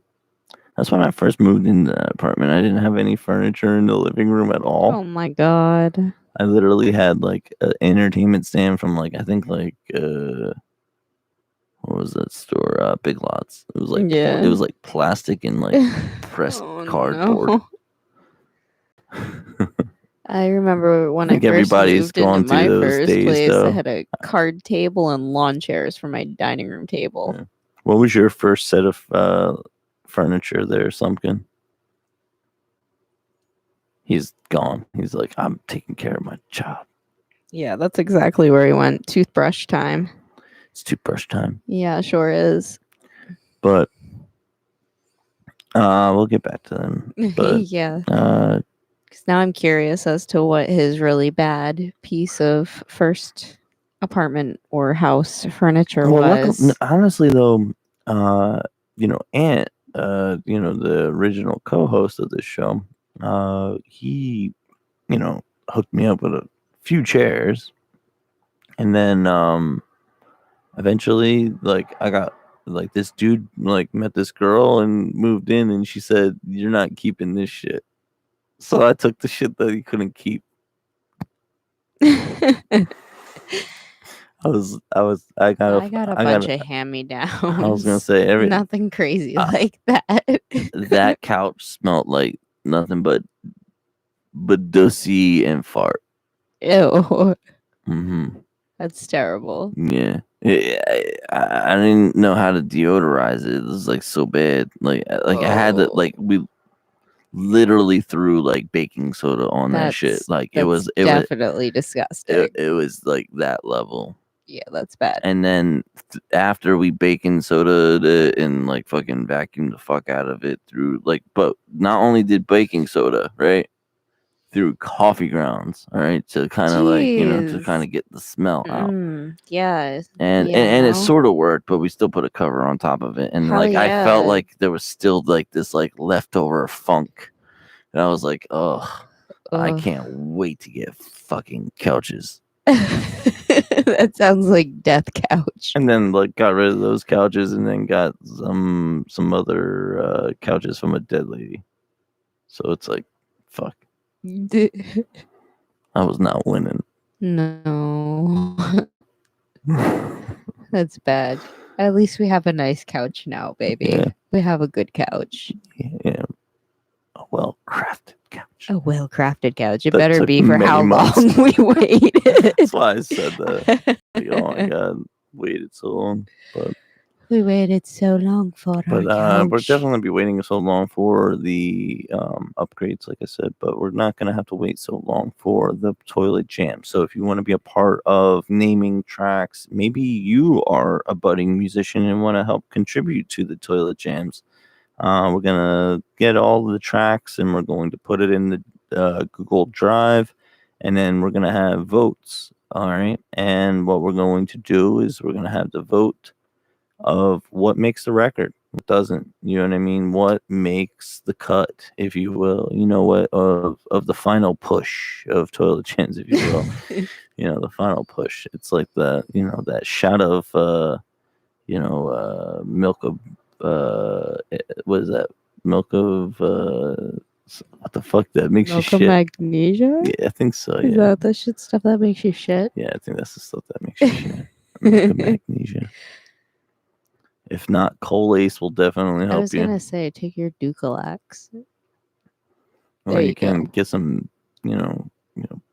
That's when I first moved into that apartment. I didn't have any furniture in the living room at all. Oh my god. I literally had like an entertainment stand from like I think like what was that store? Big Lots. It was like Yeah. it was like plastic and like pressed Oh, cardboard. no. I remember when I think first everybody's moved into gone through my those first days, place. though. I had a card table and lawn chairs for my dining room table. Yeah. What was your first set of furniture there, Slumpkin? He's gone. He's like, I'm taking care of my job. Yeah, that's exactly where he went. Toothbrush time. It's toothbrush time. Yeah, sure is. But we'll get back to them. But yeah. uh, Because now I'm curious as to what his really bad piece of first apartment or house furniture was. honestly though, Ant, the original co-host of this show, he, hooked me up with a few chairs, and then eventually, like, I got like this dude like met this girl and moved in, and she said, "You're not keeping this shit." So I took the shit that he couldn't keep. I got a bunch of hand-me-downs. I was gonna say nothing crazy like that. that couch smelled like nothing but dussy and fart. Ew. Mm-hmm. That's terrible. Yeah. I didn't know how to deodorize it. It was like so bad. Like I had to we literally threw like baking soda on that shit. Like it was definitely disgusting. It was like that level. Yeah, that's bad. And then after we baking soda it and like fucking vacuumed the fuck out of it through but not only did baking soda, right? Through coffee grounds, all right, to kind of to kind of get the smell out. Yeah. And it sort of worked, but we still put a cover on top of it. And I felt like there was still like this like leftover funk. And I was like, oh, I can't wait to get fucking couches. That sounds like death couch. And then got rid of those couches and then got some other couches from a dead lady. So it's like, fuck. I was not winning. No. That's bad. At least we have a nice couch now, baby. Yeah. We have a good couch. Yeah. A well-crafted couch. A well-crafted couch. It That better took be for many how months. long we waited. That's why I said that. Oh my god, waited so long. But We waited so long for our couch. we're definitely gonna be waiting so long for the upgrades, like I said. But we're not gonna have to wait so long for the toilet jam. So if you want to be a part of naming tracks, maybe you are a budding musician and want to help contribute to the toilet jams. We're gonna get all the tracks and we're going to put it in the Google Drive. and then we're gonna have votes. All right, and what we're going to do is we're gonna have the vote of what makes the record, what doesn't. You know what I mean? What makes the cut, if you will. You know what of the final push of toilet chins, if you will. The final push. It's like that shot of milk of what is that? Milk of what the fuck that makes Milk you of shit? magnesia? Yeah, I think so. Is Yeah, that the shit stuff that makes you shit? yeah, I think that's the stuff that makes you shit. Milk of magnesia. If not, Colace will definitely I help was you. gonna say take your Ducalax. Or There you you can go. get some,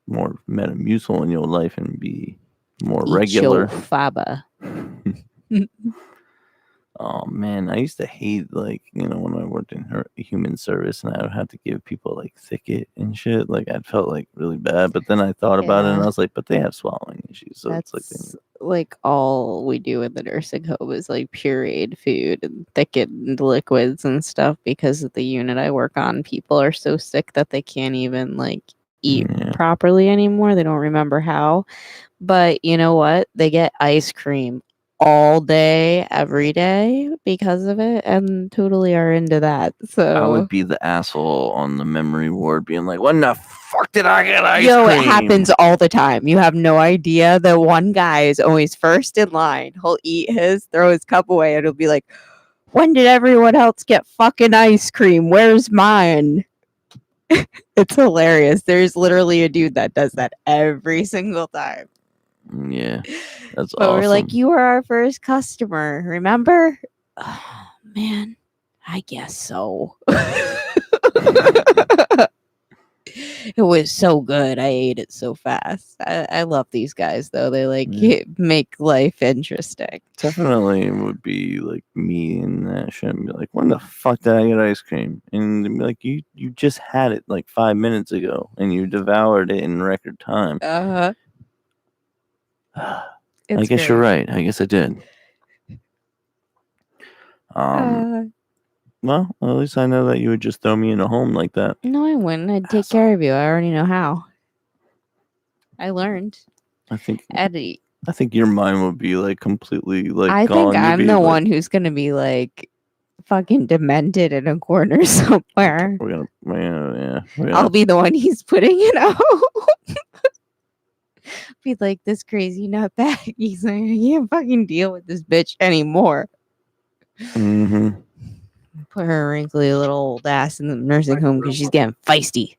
more Metamucil in your life and be more Eat regular. your faba. Oh man, I used to hate when I worked in human service and I would have to give people like thicket and shit. Like I felt like really bad, but then I thought about it and I Yeah. was like, but they have swallowing issues, so it's like That's like all we do in the nursing home is like pureed food and thickened liquids and stuff because of the unit I work on. People are so sick that they can't even like eat Yeah. properly anymore. They don't remember how. But you know what? They get ice cream all day, every day because of it, and totally are into that. I So would be the asshole on the memory ward, being like, "When the fuck did I get ice Yo, cream?" it happens all the time. You have no idea. The one guy is always first in line. He'll eat his, throw his cup away, and he'll be like, "When did everyone else get fucking ice cream? Where's mine?" It's hilarious. There's literally a dude that does that every single time. Yeah, that's But we're like, awesome. "You were our first customer, remember?" Oh, man, I guess so. It was so good. I ate it so fast. I love these guys though. They Yeah. make life interesting. Definitely would be like me and that shit and be like, "When the fuck did I get ice cream?" And they'd be like, "You just had it like 5 minutes ago and you devoured it in record time." Uh-huh. I guess you're right. I guess I did. Well, at least I know that you would just throw me in a home like that. No, I wouldn't. I'd take care of you. I already know how. I learned. I think Eddie. I think your mind would be like completely like I gone. think You'd I'm be the like, one who's gonna be like fucking demented in a corner somewhere. We're gonna I'll be the one he's putting it out. Be like this crazy nutbag. He's like, I can't fucking deal with this bitch anymore. Mm-hmm. Put her wrinkly little old ass in the nursing home because she's getting feisty.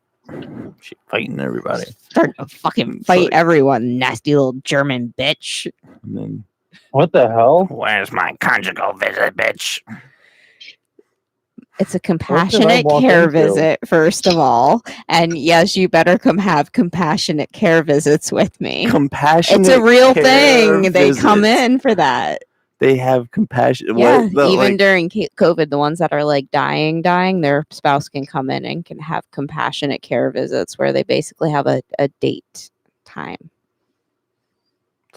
She's fighting everybody. Start to fucking It's fight like- everyone, nasty little German bitch. And then, What the hell? where's my conjugal visit, bitch? It's a compassionate walk care into? visit, first of all. And yes, you better come have compassionate care visits with me. Compassionate. It's a real care thing. They come visits. in for that. They have compassion. Yeah, What, the, even like, during COVID, the ones that are like dying, their spouse can come in and can have compassionate care visits where they basically have a date time.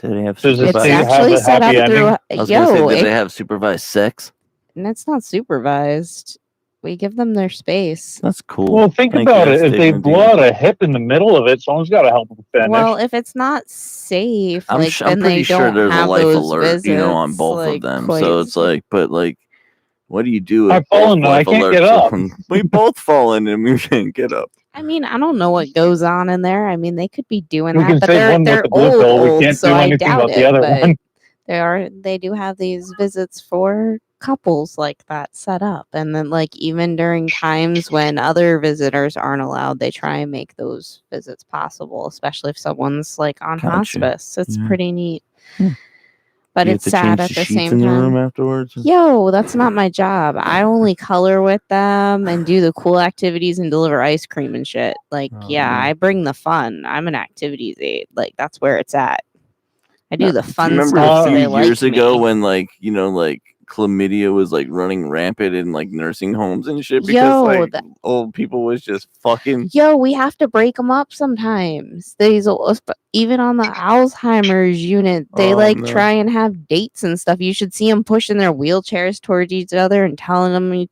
do they have Does it It's say supervised? have actually a set up happy through ending? I was gonna say, yo. did they have supervised sex? And it's not supervised. We give them their space. That's cool. Well, think I about guess it. If they can blow out a hip in the middle of it, someone's got to help them finish. Well, if it's not safe, I'm like then pretty they sure don't there's a have life those alert, visits, on both like, of them. quite So as it's like, but like, what do you do I've if both fallen, though. I life can't alerts get are up. on- We both fallen and we can't get up. I mean, I don't know what goes on in there. I mean, they could be doing We that, can but say one with they're the blue pill. We old, can't so do I anything doubt about the it. other But one. they do have these visits for couples like that set up, and then like even during times when other visitors aren't allowed, they try and make those visits possible, especially if someone's like on Gotcha. hospice. It's Yeah. pretty neat. Hmm. But You have it's to sad change at the the sheets same in the room time. afterwards. Yo, that's not my job. I only color with them and do the cool activities and deliver ice cream and shit. Like, Oh, yeah, man. I bring the fun. I'm an activities aide. Like, that's where it's at. I do No, the do you fun remember stuff a so few they years like ago me. when like chlamydia was like running rampant in like nursing homes and shit because Yo, like old people was just fucking. Yo, we have to break them up sometimes. Even on the Alzheimer's unit, they Oh, no. try and have dates and stuff. You should see them pushing their wheelchairs towards each other and telling them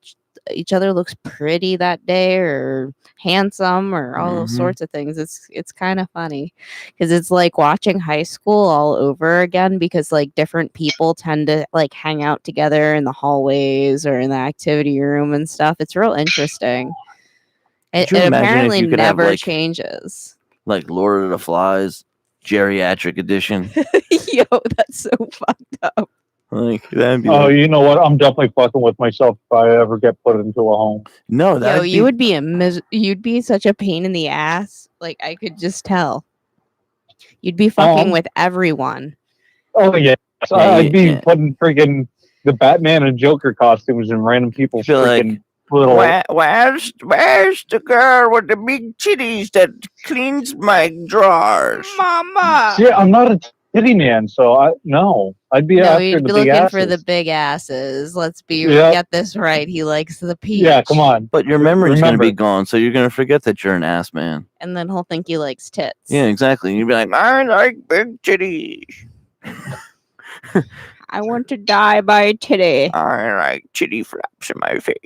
each other looks pretty that day or handsome or all those Mhm. sorts of things. It's kind of funny because it's like watching high school all over again because like different people tend to like hang out together in the hallways or in the activity room and stuff. It's real interesting. Could It, you it imagine if apparently you could have, never like- changes. Like Lord of the Flies, geriatric edition. Yo, that's so fucked up. Like that'd be. Oh, like, you know what? I'm definitely fucking with myself if I ever get put into a home. no, Yo, that'd you be. would be you'd be such a pain in the ass. Like I could just tell. You'd be fucking with everyone. Oh yeah, Yeah, I'd be yeah. putting freaking the Batman and Joker costumes in random people's Feel like, freaking little. Where's the girl with the big titties that cleans my drawers? Mama. Yeah, I'm not a titty man, so I'd be No, after you'd the be big looking asses. for the big asses. Let's Yep. get this right. He likes the peach. Yeah, come on. But your memory's gonna be Remember. gone, so you're gonna forget that you're an ass man. And then he'll think he likes tits. Yeah, exactly. You'd be like, I like big titties. I want to die by a titty. I like titty flaps in my face.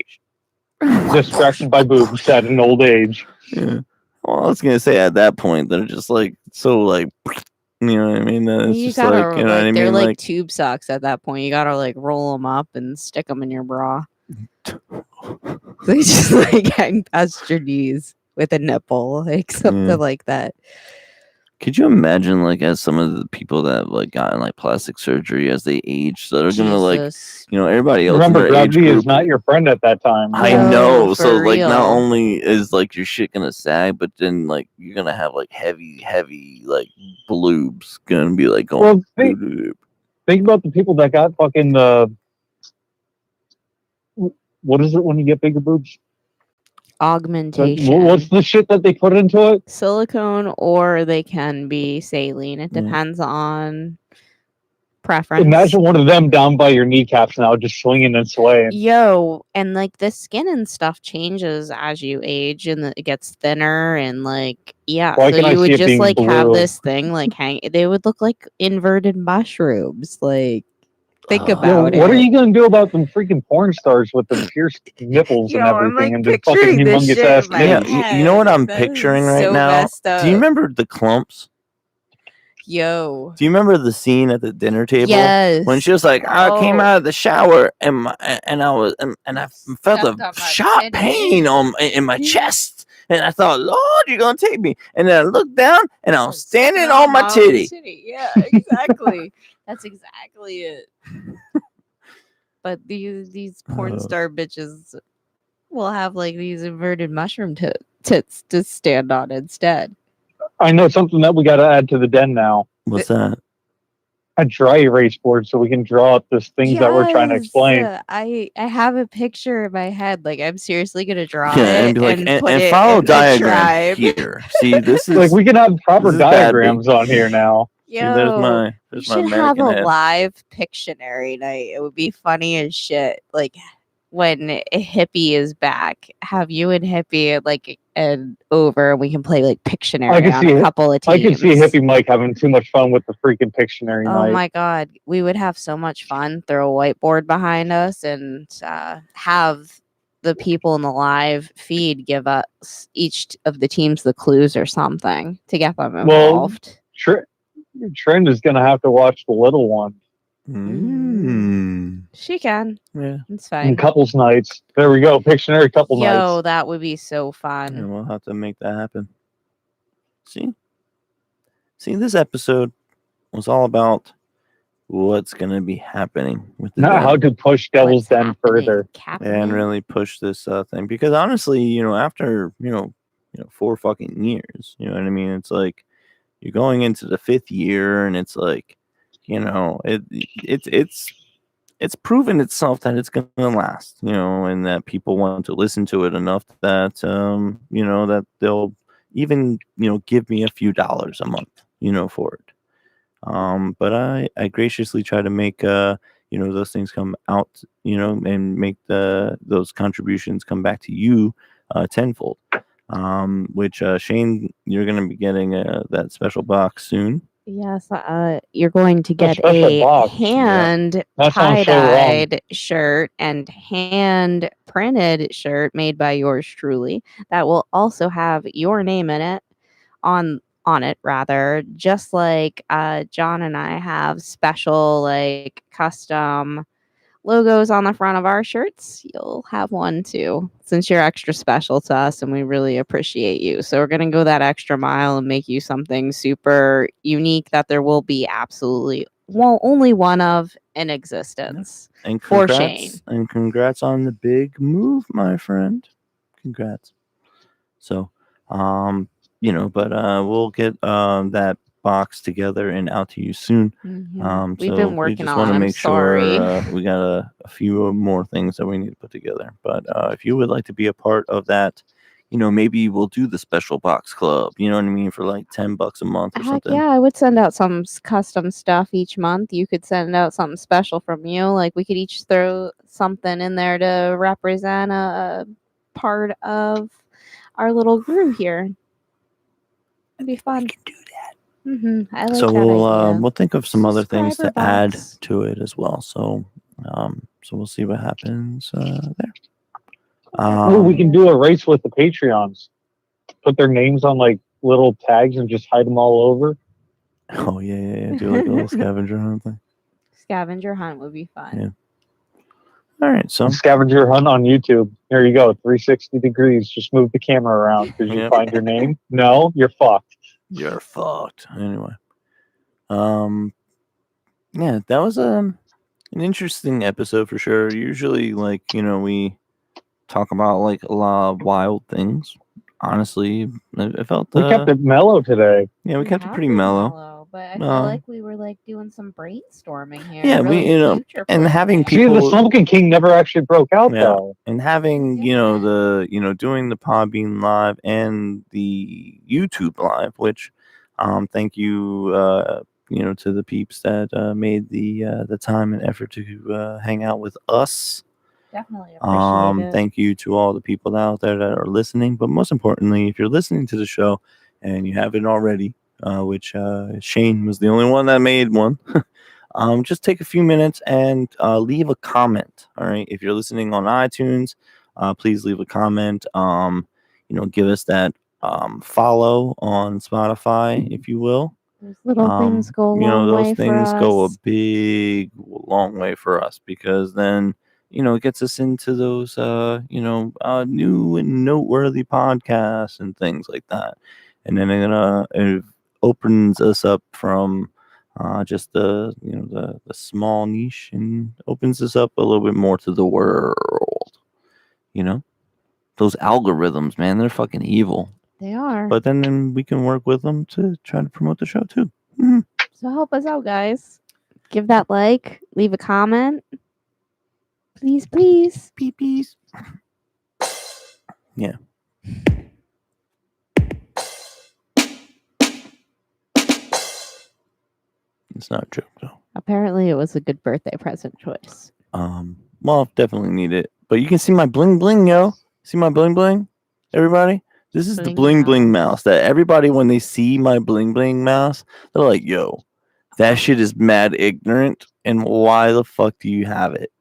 Distracted by boobs at an old age. Yeah. Well, I was gonna say at that point they're just like so like, you know what I mean? That it's You just gotta like, you know what I they're mean? like tube socks at that point. You gotta like roll them up and stick them in your bra. They just like hang past your knees with a nipple, like something Yeah. like that. Could you imagine, like, as some of the people that have, like, gotten like plastic surgery as they age, so they're gonna like, Jesus. you know, everybody else Remember, in their age gravity group. is not your friend at that time. I No, know. for So like, not real. only is like your shit gonna sag, but then like you're gonna have like heavy like bloobs gonna be like going. Well, think about the people that got fucking what is it when you get bigger boobs? Augmentation. What's the shit that they put into it? Silicone, or they can be saline. It Yeah. depends on preference. Imagine one of them down by your kneecaps now, just swinging and swaying. Yo, and like the skin and stuff changes as you age, and it gets thinner, and like Why so can I you see would it just being like have blue? this thing like hang. They would look like inverted mushrooms. Like think Yo, about What it. are you gonna do about them freaking porn stars with the pierced nipples and Yo, I'm, everything, like, and the fucking picturing this humongous shit ass in my Yeah, titties? you know what I'm That is picturing right so now? messed Do you up. remember the clumps? Yo. Do you remember the scene at the dinner table Yes. when she was like, I came Oh. out of the shower and I was and I felt Stepped on a my sharp titty. pain in my chest, and I thought, Lord, you're gonna take me. And then I looked down and I was standing on my titty. Yeah, exactly. That's exactly it. But these porn Oh. star bitches will have like these inverted mushroom tits to stand on instead. I know something that we got to add to the den now. What's that? A dry erase board so we can draw up these things that we're trying to explain. I have a picture in my head. Like I'm seriously gonna draw Yeah, it and be like, and put it follow in the diagram tribe. here. See, this is Like we can have proper this is bad, diagrams on here now. See, there's Yo, my you there's my should have mannequin a head. live Pictionary night. It would be funny as shit. Like when Hippie is back, have you and Hippie like and over, and we can play like Pictionary I can on see a it. couple of teams. I can see Hippie Mike having too much fun with the freaking Pictionary Oh night. my god, we would have so much fun. Throw a whiteboard behind us and have the people in the live feed give us each of the teams the clues or something to get them involved. Trend is going to have to watch the little one. Mm. She can. Yeah. It's In fine. couples nights. There we go. Pictionary couple Yo, nights. that would be so Yeah, fun. we'll have to make that happen. See, this episode was all about what's going to be happening with the Not den how to push Devil's What's Den happening, further. Captain? and really push this thing, because honestly, after 4 fucking years, you know what I mean, it's like you're going into the 5th year, and it's like, it's proven itself that it's going to last, and that people want to listen to it enough that that they'll even give me a few dollars a month for it. But I graciously try to make those things come out, and make those contributions come back to you tenfold. Which Shane, you're gonna be getting that special box soon. Yes, you're going to A get special a box, yeah. hand That sounds so wrong. tie-dyed shirt and hand printed shirt made by yours truly that will also have your name in it on it rather, just like John and I have special like custom logos on the front of our shirts. You'll have one too, since you're extra special to us and we really appreciate you. So we're going to go that extra mile and make you something super unique that there will be absolutely only one of in existence. And For congrats, Shane. and congrats on the big move, my friend. Congrats. So, but we'll get that box together and out to you soon. We've So been we working just on want it. to I'm make sorry. sure we got a few more things that we need to put together. But if you would like to be a part of that, maybe we'll do the special box club. You know what I mean, for like $10 a month or Heck something. yeah, I would send out some custom stuff each month. You could send out something special from you. Like we could each throw something in there to represent a part of our little groove here. It'd be fun. We can do that. I like So that idea. we'll think of some other things to Subscriber add box. to it as well. So we'll see what happens there. Oh, we can do a race with the Patreons. Put their names on like little tags and just hide them all over. Oh yeah. Do like a little scavenger hunt thing. Scavenger hunt would be fun. Yeah. All right, so Scavenger hunt on YouTube. There you go, 360 degrees. Just move the camera around because you Yep. find your name. No, you're fucked. you're fucked. Anyway, yeah, that was an interesting episode for sure. Usually, like we talk about like a lot of wild things. Honestly, it felt We kept it mellow today. yeah, we kept it have pretty been mellow. but I feel like we were like doing some brainstorming here. Yeah, really future and having planning. See, the people Smoking King never actually broke out Yeah. though. and having Yeah. doing the Podbean live and the YouTube live, which thank you to the peeps that made the time and effort to hang out with us. Definitely appreciate it. Thank you to all the people out there that are listening, but most importantly, if you're listening to the show and you haven't already, which Shane was the only one that made one. Just take a few minutes and leave a comment. All right. If you're listening on iTunes, please leave a comment. Give us that follow on Spotify, if you will. Those little things go a long those way things for go a us. big, long way for us because then, it gets us into those, new and noteworthy podcasts and things like that. And then it opens us up from just the small niche and opens us up a little bit more to the world. Those algorithms, man, they're fucking evil. They are. But then we can work with them to try to promote the show too. So help us out, guys. Give that like, leave a comment. Please, please. Peepees. Yeah. It's not a joke though. Apparently it was a good birthday present choice. Well, definitely need it. But you can see my bling bling, yo. See my bling bling? Everybody? This is the Bling bling bling mouse. mouse that everybody, when they see my bling bling mouse, they're like, yo, that shit is mad ignorant. And why the fuck do you have it?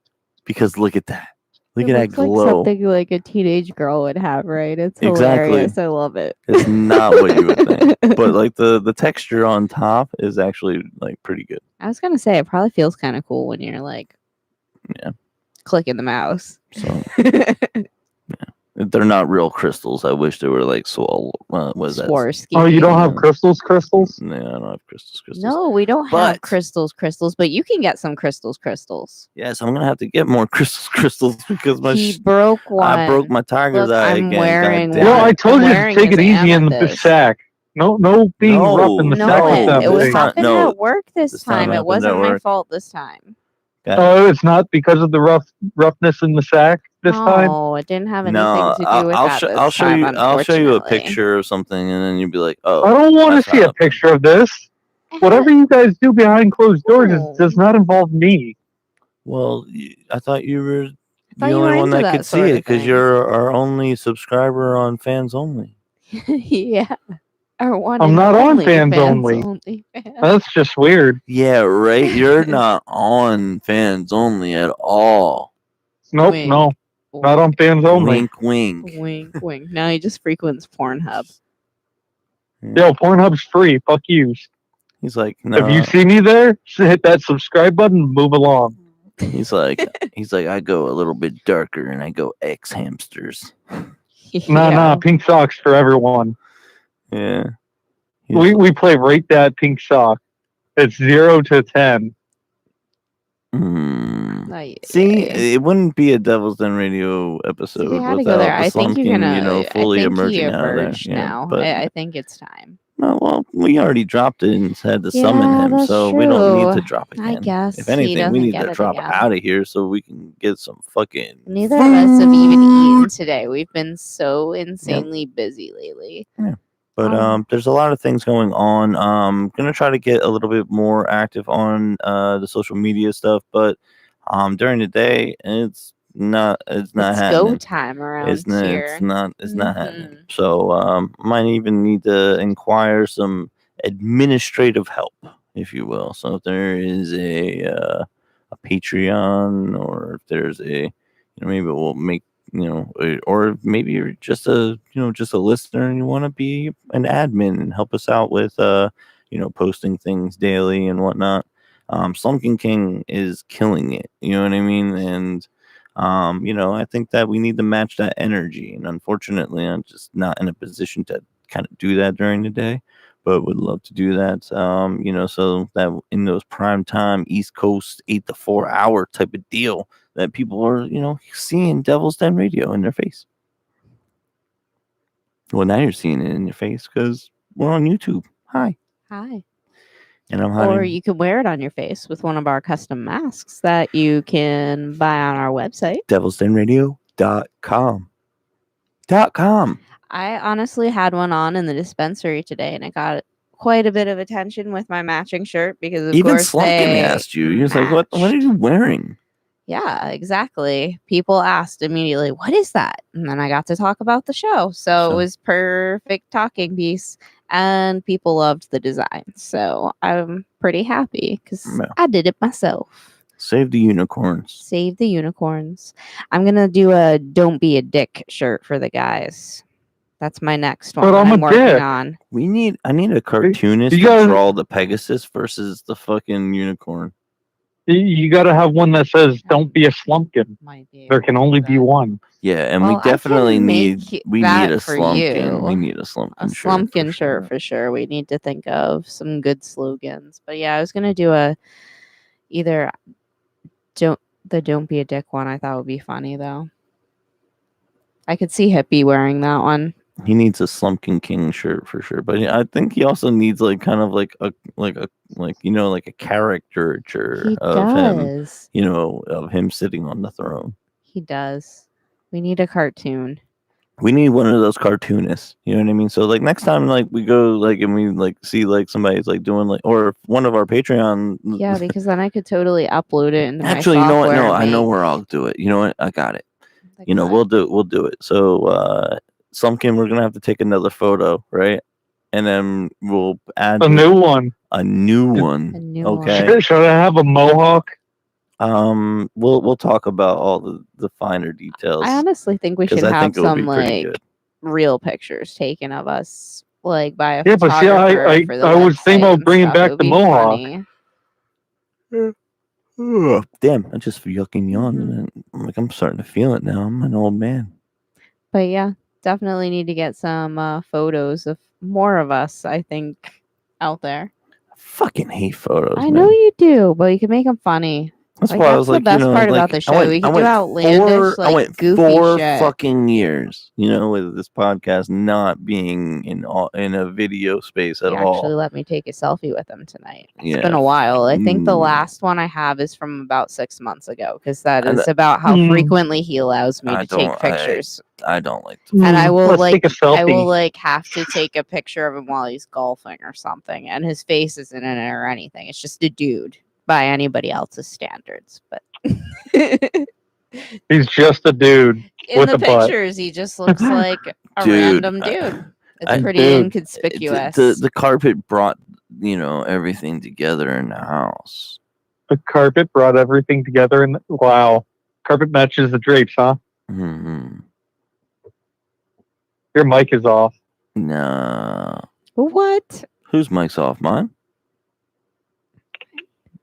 Because look at that. Look It at that looks like glow. something like a teenage girl would have, right? It's Exactly. hilarious. I love it. It's not what you would think. But like the texture on top is actually like pretty good. I was gonna say it probably feels kind of cool when you're like, Yeah. clicking the mouse. So they're not real crystals. I wish they were like what is that? Swarovski. Oh, you don't have Yeah. crystals? No, I don't have crystals. No, we don't have But- crystals, but you can get some crystals. Yes, I'm gonna have to get more crystals because He broke one. I broke my tiger's Look, eye I'm again. wearing goddamn Yo, one. it. I told I'm you to wearing take it his easy in the amethyst. sack. No being rough in the No, sack No, with that it was this thing. time- happened no, at work this this time time. It happened wasn't at my work. fault this time. Oh, it's not because of the roughness in the sack this time? No, it didn't have anything No, to do with that this I'll show time, you. I'll show you a unfortunately. picture of something, and then you'll be like, "Oh, I don't want that's to see a how- picture of this. Whatever you guys do behind closed doors No. does not involve me. Well, I thought you were thought the you only were one into that that could see sort it of because thing. you're our only subscriber on Fans Only. Yeah. Our one I'm and not on only Fans Only. fan. That's just weird. Yeah, right. You're not on Fans Only at all. Nope, Wink, no, not on Fans Only. Wink, wink. Wink, wink. Now he just frequents Pornhub. Yo, Pornhub's free. Fuck you. He's like, If you no. see me there, hit that subscribe button and move along. He's like, I go a little bit darker and I go X hamsters. Nah, pink socks for everyone. Yeah. We play Rate That Pink Sock. It's 0 to 10. See, it wouldn't be a Devil's Den Radio episode we had to without go there. the I think you're Slumpkin, gonna. fully I think emerging he out of there. emerged Yeah, now. but I think it's time. well, we already dropped it and had to summon Yeah, him, that's so we don't need to true. drop again. I guess If he anything, we doesn't need get to it drop again. out of here so we can get some fucking. Neither of us have even eaten today. We've been so insanely busy lately. Yeah. But there's a lot of things going on. Gonna try to get a little bit more active on the social media stuff, but during the day it's not It's happening. go time around It's here. not happening. So might even need to inquire some administrative help, if you will. So if there is a Patreon, or if there's a maybe we'll make or maybe you're just a just a listener and you want to be an admin and help us out with posting things daily and whatnot. Slumkin King is killing it, you know what I mean? And I think that we need to match that energy, and unfortunately I'm just not in a position to kind of do that during the day, but would love to do that. So that in those prime time East Coast 8 to 4 hour type of deal that people are, seeing Devil's Den Radio in their face. Well, now you're seeing it in your face because we're on YouTube. Hi. Hi. And I'm Or hiding. you can wear it on your face with one of our custom masks that you can buy on our website. Devil'sDenRadio.com. I honestly had one on in the dispensary today, and it got quite a bit of attention with my matching shirt because, of Even course, Slumpkin they asked you. He was like, what are matched. you wearing? Yeah, exactly. People asked immediately, what is that? And then I got to talk about the show. So it was perfect talking piece, and people loved the design. So I'm pretty happy because I did it myself. Save the unicorns. Save the unicorns. I'm going to do a Don't Be a Dick shirt for the guys. That's my next one But I'm working on. I need a cartoonist to draw the Pegasus versus the fucking unicorn. You got to have one that says "Don't be a slumpkin." There can only be one. Yeah, and we definitely need a slumpkin. We need a slumpkin A slumpkin shirt for sure. We need to think of some good slogans. But yeah, I was gonna do either don't be a dick one. I thought would be funny though. I could see Hippie wearing that one. He needs a Slumpkin King shirt for sure, but I think he also needs like kind of like a caricature of him, of him sitting on the throne. He does. We need a cartoon. We need one of those cartoonists. You know what I mean? So like next time, like we go like and we like see like somebody's like doing like, or one of our Patreon. Yeah, because then I could totally upload it into actually, my you know what? software No, and I know make- where I'll do it. You know what? I got it. Like We'll do it. So Slumpkin, we're gonna have to take another photo, right? And then we'll add A new one. A new one. Okay. Should I have a mohawk? We'll talk about all the finer details. I honestly think we should 'cause I have think it'll be some pretty like good. real pictures taken of us, like by a Yeah, but see, photographer for the I was thinking website about and bringing stuff. back It would the be mohawk. funny. Ugh, damn, I just yucking yawned and I'm like, I'm starting to feel it now. I'm an old man. But yeah, definitely need to get some photos of more of us, I think, out there. I fucking hate photos. I know you do, but you can make them funny. That's Like, why I that's was the like, best part about like, the show. We can do outlandish, I went goofy 4 shit. fucking years, with this podcast not being in a video space at He all. actually let me take a selfie with him tonight. It's Yeah. been a while. I think the last one I have is from about 6 months ago, because that And is about how frequently he allows me to take pictures. I don't like to. And I will Let's take a selfie. have to take a picture of him while he's golfing or something, and his face isn't in it or anything. It's just a dude by anybody else's standards, but He's just a dude in with the a butt. pictures he just looks like a Dude, random dude. It's I- pretty Dude, inconspicuous. The carpet brought everything together in the house. The carpet brought everything together, and wow, carpet matches the drapes, huh? Hmm. Your mic is off. No. What? Whose mic's off? Mine?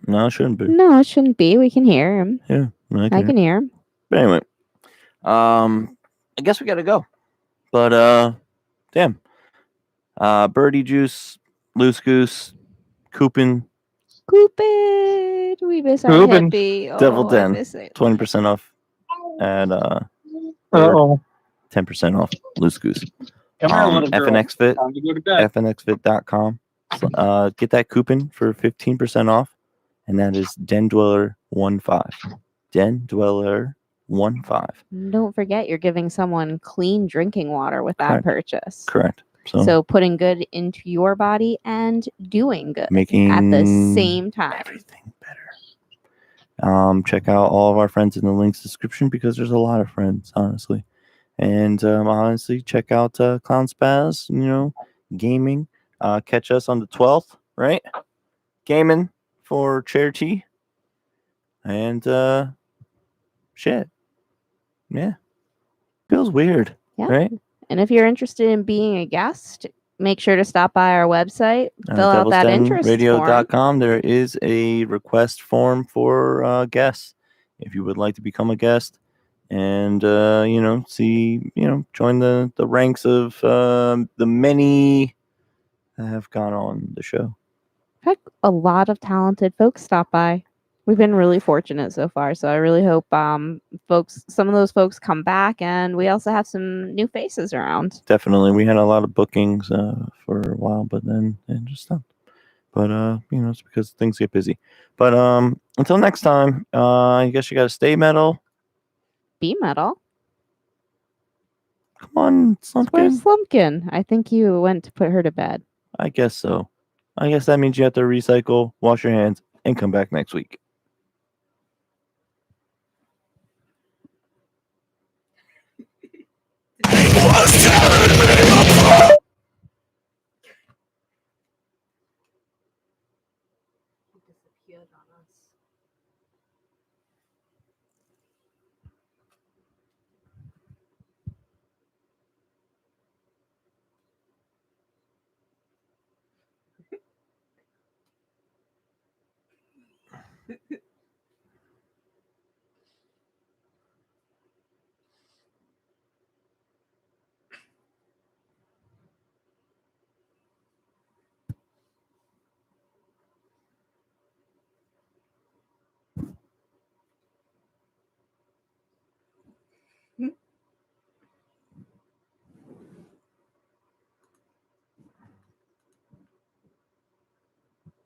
No, it shouldn't be. No, it shouldn't be. We can hear him. Yeah, I I can. can hear him. But anyway, I guess we gotta go. But damn. Birdie juice, loose goose, coupon, Cupid. We miss our Cupid. hippie. Oh, Devil I Den, miss it. 20% off at Uh-oh. 10% off loose goose. Come here, little girl. FNX Fit, Time to go to bed. fnxfit.com. Get that coupon for 15% off, and that is Den Dweller 15. Den Dweller 15. Don't forget, you're giving someone clean drinking water with that Correct. purchase. Correct. So putting good into your body and doing good Making at the same time. everything better. Check out all of our friends in the links description because there's a lot of friends, honestly. And honestly, check out Clown Spaz, gaming. Catch us on the 12th, right? Gaming for charity. And shit. Yeah. Feels weird. Yeah. Right? And if you're interested in being a guest, make sure to stop by our website, fill out that interest form. DevilsDenRadio.com. There is a request form for guests. If you would like to become a guest and join the ranks of the many that have gone on the show. Heck, a lot of talented folks stop by. We've been really fortunate so far, so I really hope some of those folks come back, and we also have some new faces around. Definitely, we had a lot of bookings for a while, but then it just stopped. But it's because things get busy. But until next time, I guess you got to stay metal. Be metal. Come on, Where's Slumpkin. Slumpkin? I think you went to put her to bed. I guess so. I guess that means you have to recycle, wash your hands, and come back next week. Disappeared on us.